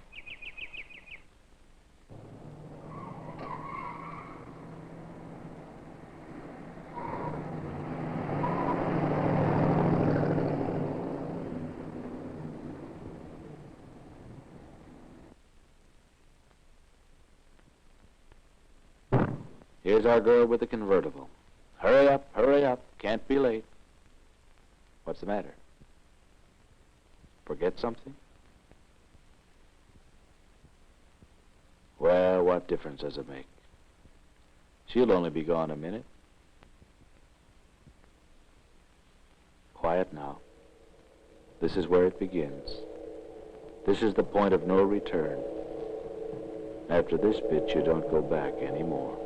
Here's our girl with the convertible. Hurry up, can't be late. What's the matter? Forget something? Well, what difference does it make? She'll only be gone a minute. Quiet now. This is where it begins. This is the point of no return. After this bit, you don't go back anymore.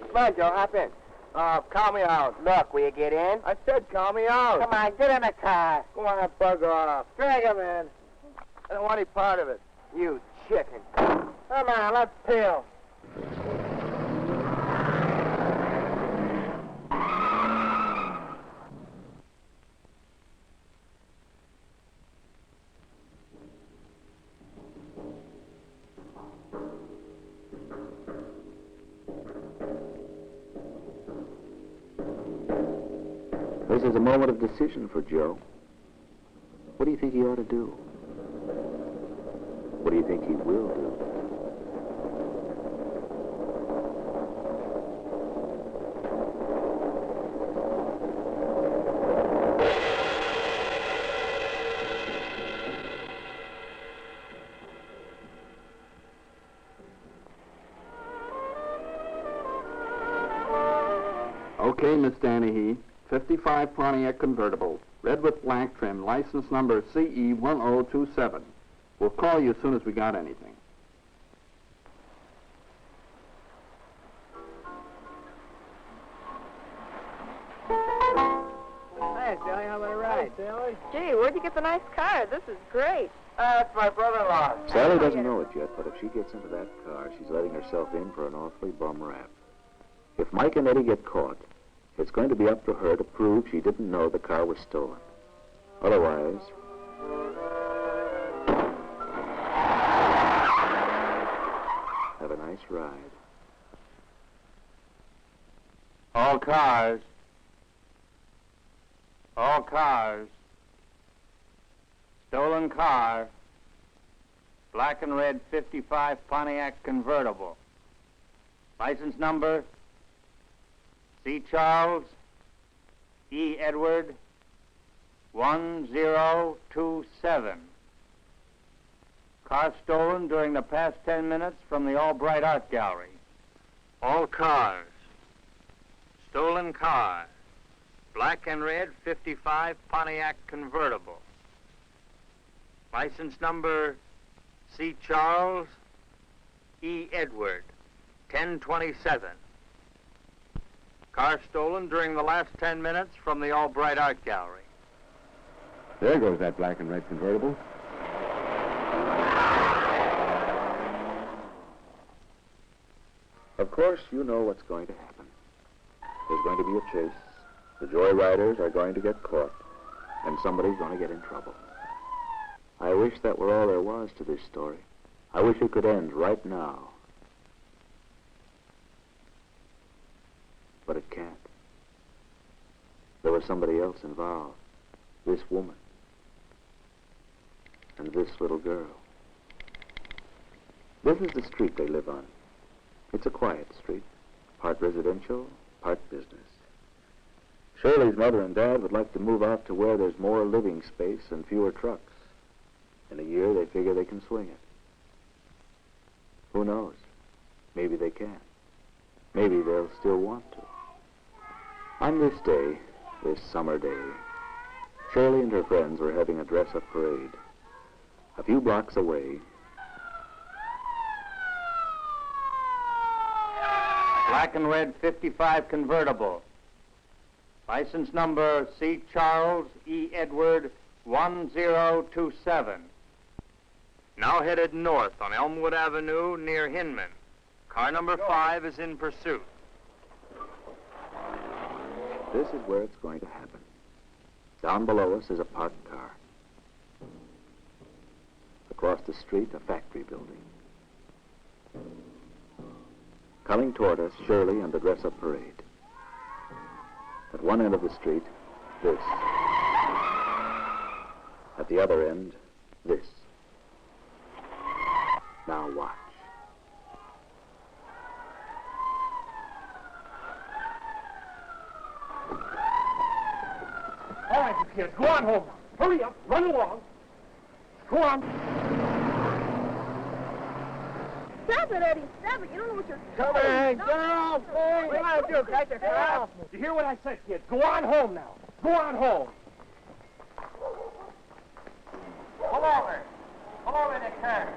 Come on, Joe, hop in. Call me out. Look, will you get in? I said call me out. Come on, get in the car. Go on, bug off. Drag him in. I don't want any part of it. You chicken. Come on, let's peel. This is a moment of decision for Joe. What do you think he ought to do? What do you think he will do? Okay, Miss Danahy. 55 Pontiac convertible, red with black trim, license number CE1027. We'll call you as soon as we got anything. Hi, Sally, how about a ride? Hey, Sally. Gee, where'd you get the nice car? This is great. That's my brother-in-law. Sally doesn't know it yet, but if she gets into that car, she's letting herself in for an awfully bum rap. If Mike and Eddie get caught, it's going to be up to her to prove she didn't know the car was stolen. Otherwise... have a nice ride. All cars. Stolen car. Black and red 55 Pontiac convertible. License number C. Charles, E. Edward, 1027. Car stolen during the past 10 minutes from the Albright Art Gallery. All cars. Stolen car. Black and red 55 Pontiac convertible. License number C. Charles, E. Edward, 1027. Car stolen during the last 10 minutes from the Albright Art Gallery. There goes that black and red convertible. Of course, you know what's going to happen. There's going to be a chase. The joyriders are going to get caught, and somebody's going to get in trouble. I wish that were all there was to this story. I wish it could end right now. But it can't. There was somebody else involved. This woman. and this little girl. This is the street they live on. It's a quiet street, part residential, part business. Shirley's mother and dad would like to move out to where there's more living space and fewer trucks. In a year, they figure they can swing it. Who knows? Maybe they can. Maybe they'll still want to. On this day, this summer day, Shirley and her friends were having a dress-up parade. A few blocks away, Black and red 55 convertible. License number C. Charles E. Edward 1027. Now headed north on Elmwood Avenue near Hinman. Car number 5 is in pursuit. this is where it's going to happen. Down below us is a parked car. Across the street, a factory building. Coming toward us, Shirley and the dress-up parade. At one end of the street, this. At the other end, this. Now watch. All right, you kids, go on home. Hurry up, run along. Go on. Stop it, Eddie. Stop it. You don't know what you're Come on, get off, boy. What do you do? Catch your car. You hear what I said, kids? Go on home now. Go on home. Come over. Come over in the car.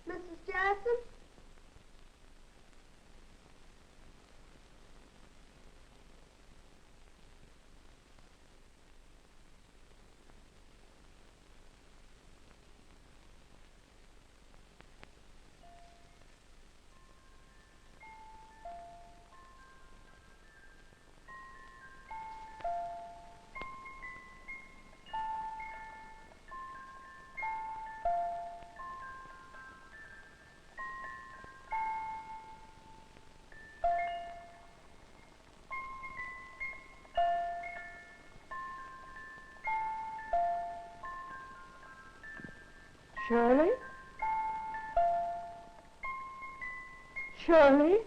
Mrs. Jackson? Shirley? Shirley?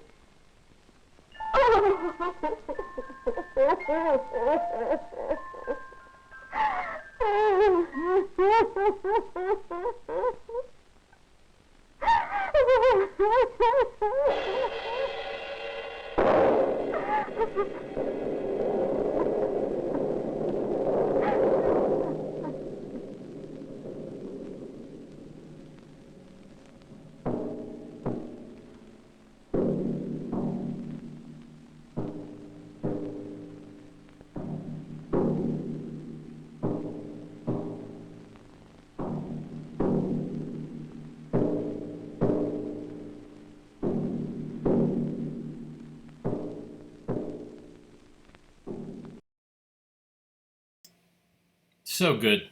So good.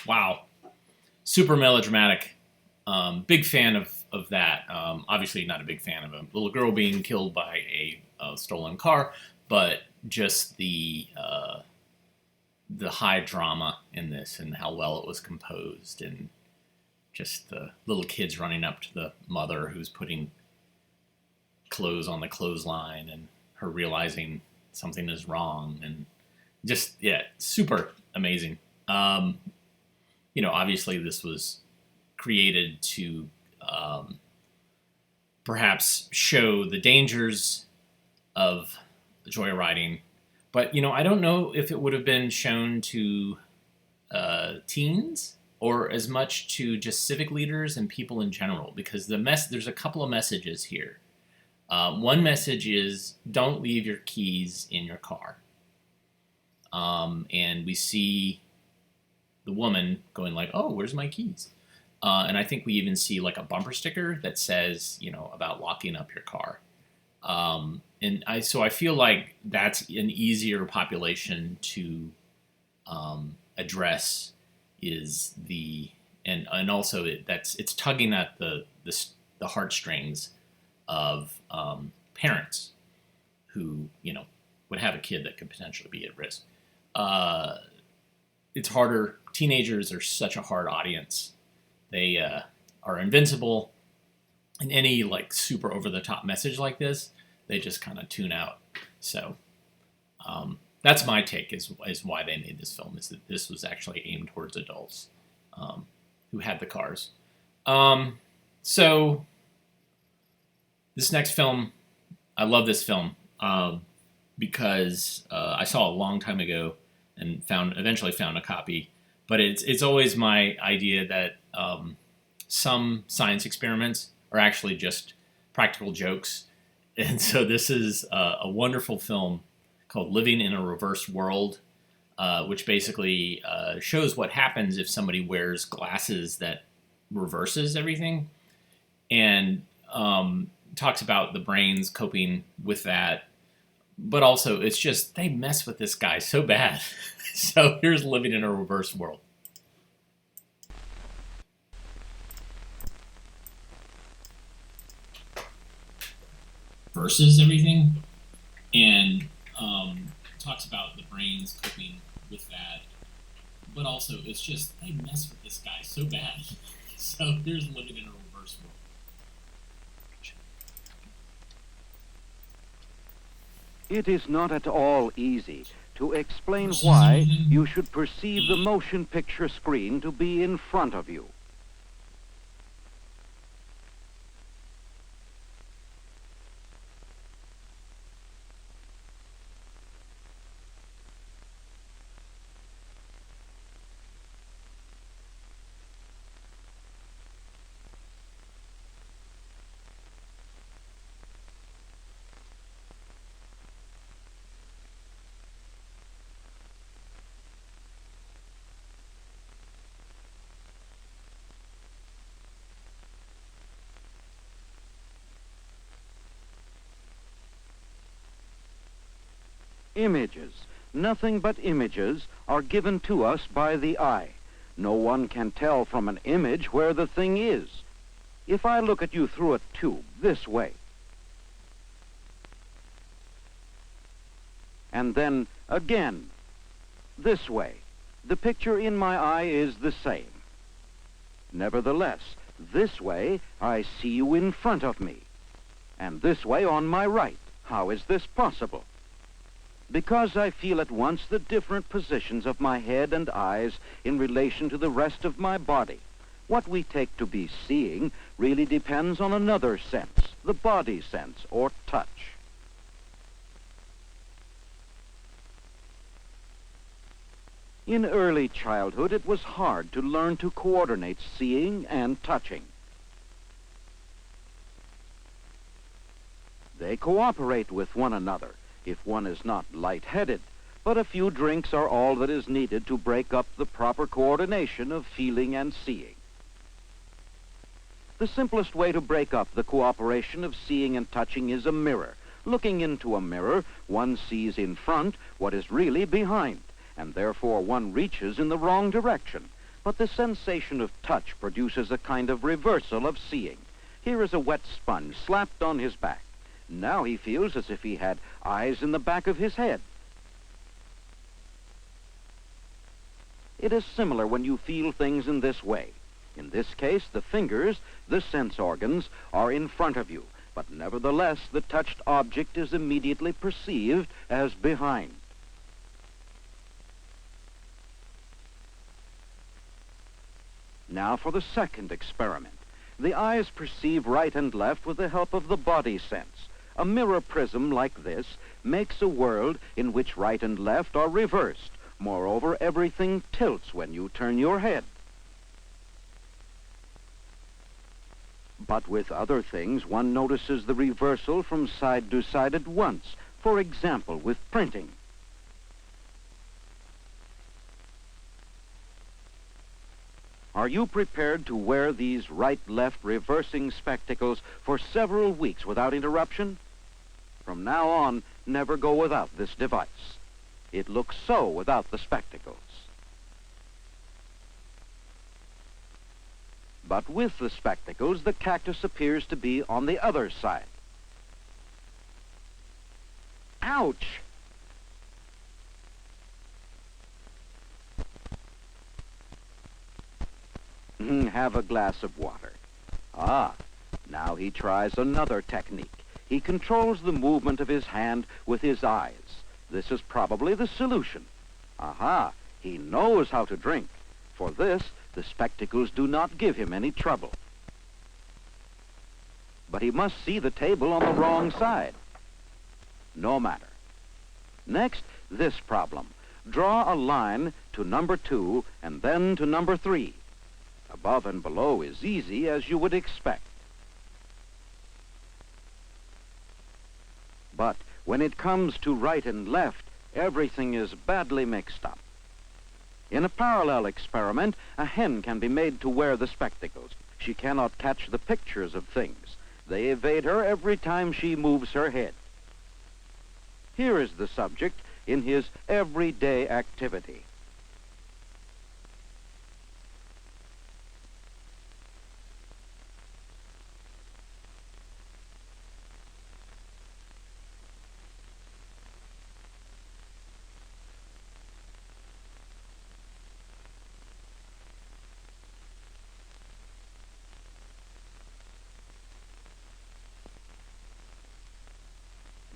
Wow. Super melodramatic. Big fan of that. Obviously not a big fan of a little girl being killed by a stolen car, but just the high drama in this and how well it was composed, and just the little kids running up to the mother who's putting clothes on the clothesline and her realizing something is wrong, and just, yeah, super amazing. Obviously this was created to perhaps show the dangers of joyriding, but I don't know if it would have been shown to teens or as much to just civic leaders and people in general, because there's a couple of messages here. One message is don't leave your keys in your car, and we see the woman going like, oh, where's my keys? And I think we even see like a bumper sticker that says, about locking up your car. So I feel like that's an easier population to address, is and also it's tugging at the the heartstrings of parents who, would have a kid that could potentially be at risk. It's harder. Teenagers are such a hard audience. They are invincible. And any super over-the-top message like this, they just kind of tune out. So that's my take is why they made this film, is that this was actually aimed towards adults who had the cars. So this next film, I love this film because I saw it a long time ago and eventually found a copy. But it's always my idea that some science experiments are actually just practical jokes. And so this is a wonderful film called Living in a Reverse World, which basically shows what happens if somebody wears glasses that reverses everything, and talks about the brains coping with that. But also, it's just, they mess with this guy so bad. So here's Living in a Reverse World. Versus everything, and talks about the brains coping with that. But also, it's just, they mess with this guy so bad. So here's Living in a Reverse World. It is not at all easy to explain why you should perceive the motion picture screen to be in front of you. Images, nothing but images, are given to us by the eye. No one can tell from an image where the thing is. If I look at you through a tube this way, and then again this way, the picture in my eye is the same. Nevertheless, this way I see you in front of me, and this way on my right. How is this possible? Because I feel at once the different positions of my head and eyes in relation to the rest of my body. What we take to be seeing really depends on another sense, the body sense, or touch. In early childhood, it was hard to learn to coordinate seeing and touching. They cooperate with one another if one is not light-headed, but a few drinks are all that is needed to break up the proper coordination of feeling and seeing. The simplest way to break up the cooperation of seeing and touching is a mirror. Looking into a mirror, one sees in front what is really behind, and therefore one reaches in the wrong direction. But the sensation of touch produces a kind of reversal of seeing. Here is a wet sponge slapped on his back. Now he feels as if he had eyes in the back of his head. It is similar when you feel things in this way. In this case, the fingers, the sense organs, are in front of you, but nevertheless the touched object is immediately perceived as behind. Now for the second experiment. The eyes perceive right and left with the help of the body sense. A mirror prism like this makes a world in which right and left are reversed. Moreover, everything tilts when you turn your head. But with other things, one notices the reversal from side to side at once. For example, with printing. Are you prepared to wear these right-left reversing spectacles for several weeks without interruption? From now on, never go without this device. It looks so without the spectacles. But with the spectacles, the cactus appears to be on the other side. Ouch! Have a glass of water. Ah, now he tries another technique. He controls the movement of his hand with his eyes. This is probably the solution. Aha, he knows how to drink. For this, the spectacles do not give him any trouble. But he must see the table on the wrong side. No matter. Next, this problem. Draw a line to number 2 and then to number 3. Above and below is easy, as you would expect. But when it comes to right and left, everything is badly mixed up. In a parallel experiment, a hen can be made to wear the spectacles. She cannot catch the pictures of things. They evade her every time she moves her head. Here is the subject in his everyday activity.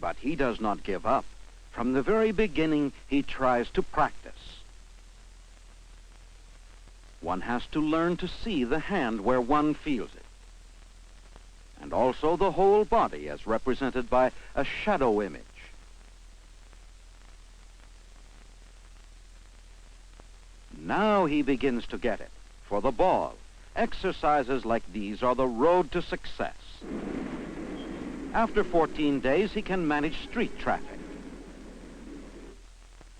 But he does not give up. From the very beginning, he tries to practice. One has to learn to see the hand where one feels it, and also the whole body as represented by a shadow image. Now he begins to get it. For the ball, exercises like these are the road to success. After 14 days, he can manage street traffic.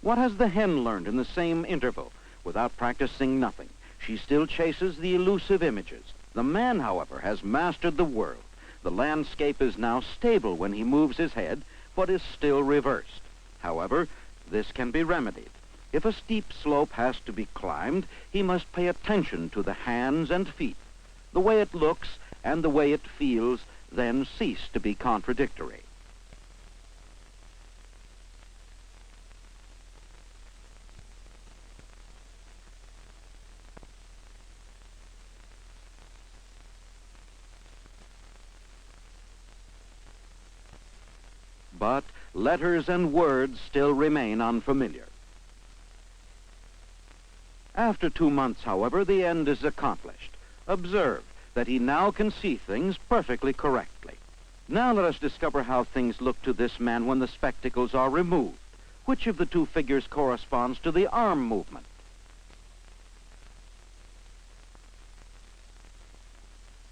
What has the hen learned in the same interval? Without practicing nothing, she still chases the elusive images. The man, however, has mastered the world. The landscape is now stable when he moves his head, but is still reversed. However, this can be remedied. If a steep slope has to be climbed, he must pay attention to the hands and feet. The way it looks and the way it feels then cease to be contradictory. But letters and words still remain unfamiliar. After 2 months, however, the end is accomplished. Observe that he now can see things perfectly correctly. Now let us discover how things look to this man when the spectacles are removed. Which of the two figures corresponds to the arm movement?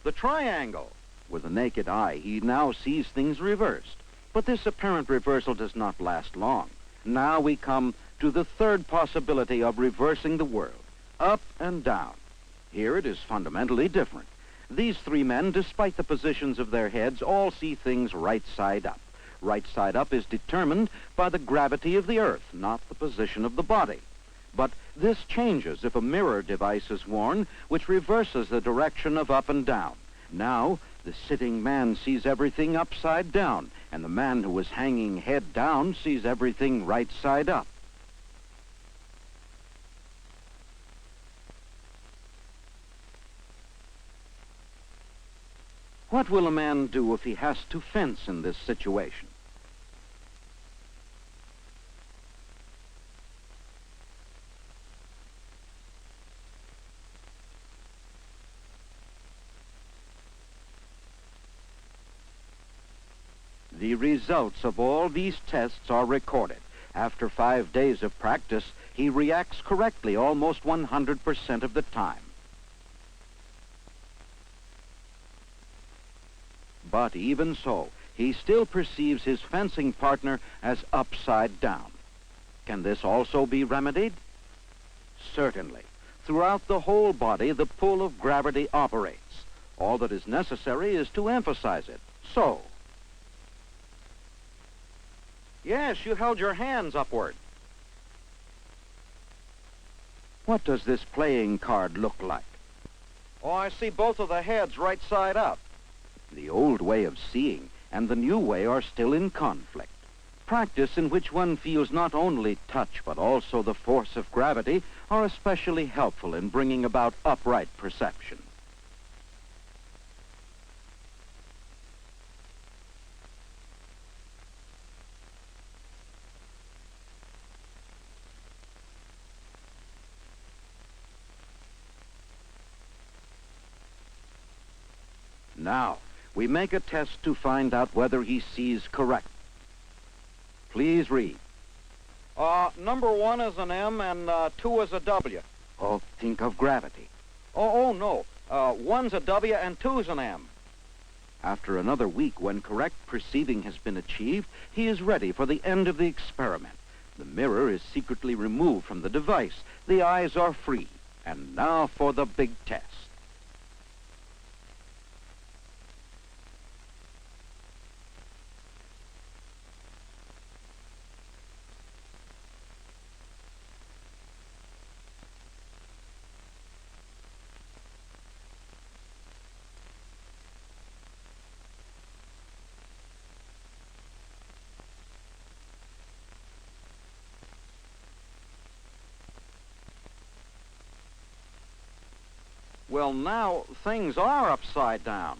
The triangle. With the naked eye, he now sees things reversed. But this apparent reversal does not last long. Now we come to the third possibility of reversing the world, up and down. Here it is fundamentally different. These 3 men, despite the positions of their heads, all see things right side up. Right side up is determined by the gravity of the earth, not the position of the body. But this changes if a mirror device is worn, which reverses the direction of up and down. Now, the sitting man sees everything upside down, and the man who is hanging head down sees everything right side up. What will a man do if he has to fence in this situation? The results of all these tests are recorded. After 5 days of practice, he reacts correctly almost 100% of the time. But even so, he still perceives his fencing partner as upside down. Can this also be remedied? Certainly. Throughout the whole body, the pull of gravity operates. All that is necessary is to emphasize it. So. Yes, you held your hands upward. What does this playing card look like? Oh, I see both of the heads right side up. The old way of seeing and the new way are still in conflict. Practice in which one feels not only touch but also the force of gravity are especially helpful in bringing about upright perception. Now, we make a test to find out whether he sees correct. Please read. Number 1 is an M and 2 is a W. Oh, think of gravity. Oh, no. 1's a W and 2's an M. After another week, when correct perceiving has been achieved, he is ready for the end of the experiment. The mirror is secretly removed from the device. The eyes are free. And now for the big test. Well, now things are upside down.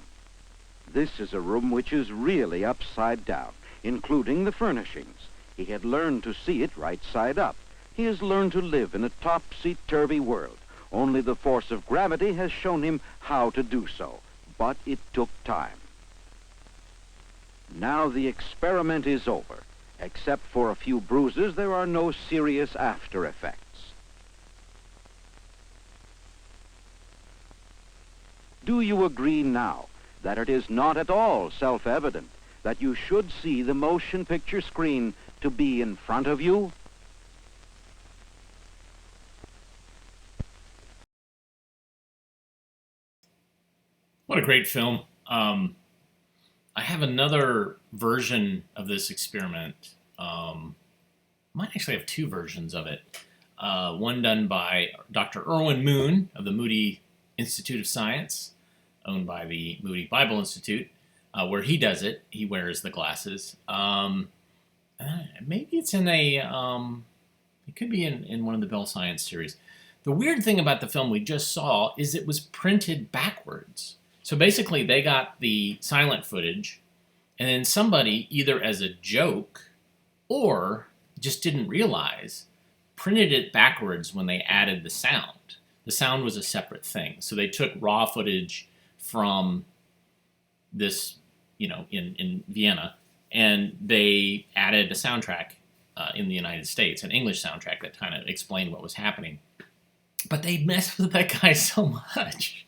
This is a room which is really upside down, including the furnishings. He had learned to see it right side up. He has learned to live in a topsy-turvy world. Only the force of gravity has shown him how to do so. But it took time. Now the experiment is over. Except for a few bruises, there are no serious after effects. Do you agree now that it is not at all self-evident that you should see the motion picture screen to be in front of you? What a great film. I have another version of this experiment. Might actually have two versions of it. One done by Dr. Irwin Moon of the Moody Institute of Science, owned by the Moody Bible Institute, where he does it. He wears the glasses. Maybe it's in it could be in one of the Bell Science series. The weird thing about the film we just saw is it was printed backwards. So basically they got the silent footage, and then somebody, either as a joke or just didn't realize, printed it backwards when they added the sound. The sound was a separate thing. So they took raw footage from this, in Vienna, and they added a soundtrack in the United States, an English soundtrack that kind of explained what was happening. But they messed with that guy so much.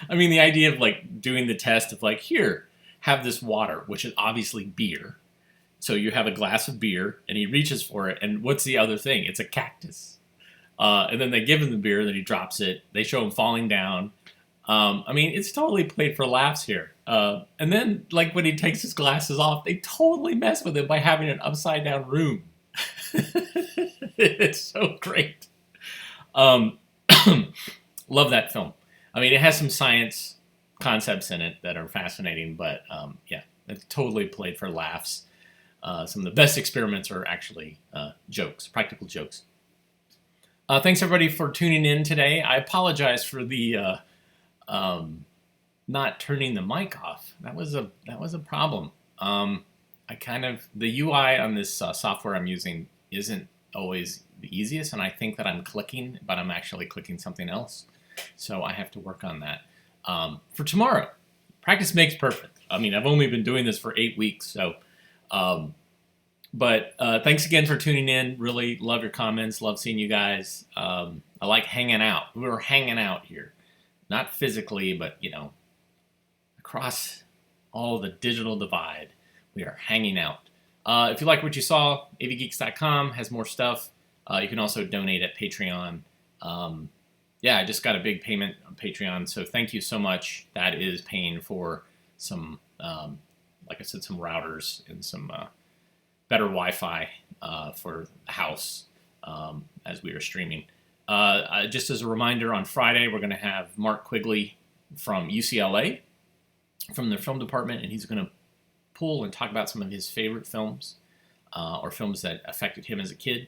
I mean, the idea of doing the test of here, have this water, which is obviously beer. So you have a glass of beer, and he reaches for it, and what's the other thing? It's a cactus. And then they give him the beer, then he drops it. They show him falling down. I mean, it's totally played for laughs here. And then, when he takes his glasses off, they totally mess with him by having an upside-down room. It's so great. Love that film. I mean, it has some science concepts in it that are fascinating, but yeah, it's totally played for laughs. Some of the best experiments are actually jokes, practical jokes. Thanks everybody for tuning in today. I apologize for the not turning the mic off. That was a problem. The UI on this software I'm using isn't always the easiest, and I think that I'm clicking, but I'm actually clicking something else. So I have to work on that. For tomorrow, practice makes perfect. I mean, I've only been doing this for 8 weeks, so. But thanks again for tuning in. Really love your comments. Love seeing you guys. I like hanging out. We were hanging out here. Not physically, but, across all the digital divide, we are hanging out. If you like what you saw, avgeeks.com has more stuff. You can also donate at Patreon. Yeah, I just got a big payment on Patreon, so thank you so much. That is paying for some, like I said, some routers and some better Wi-Fi for the house as we are streaming. Just as a reminder, on Friday we're going to have Mark Quigley from UCLA, from their film department, and he's going to pull and talk about some of his favorite films or films that affected him as a kid.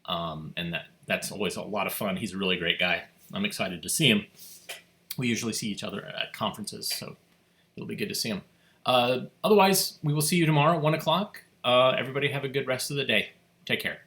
And that's always a lot of fun. He's a really great guy. I'm excited to see him. We usually see each other at conferences, so it'll be good to see him. Otherwise, we will see you tomorrow at 1 o'clock. Everybody have a good rest of the day. Take care.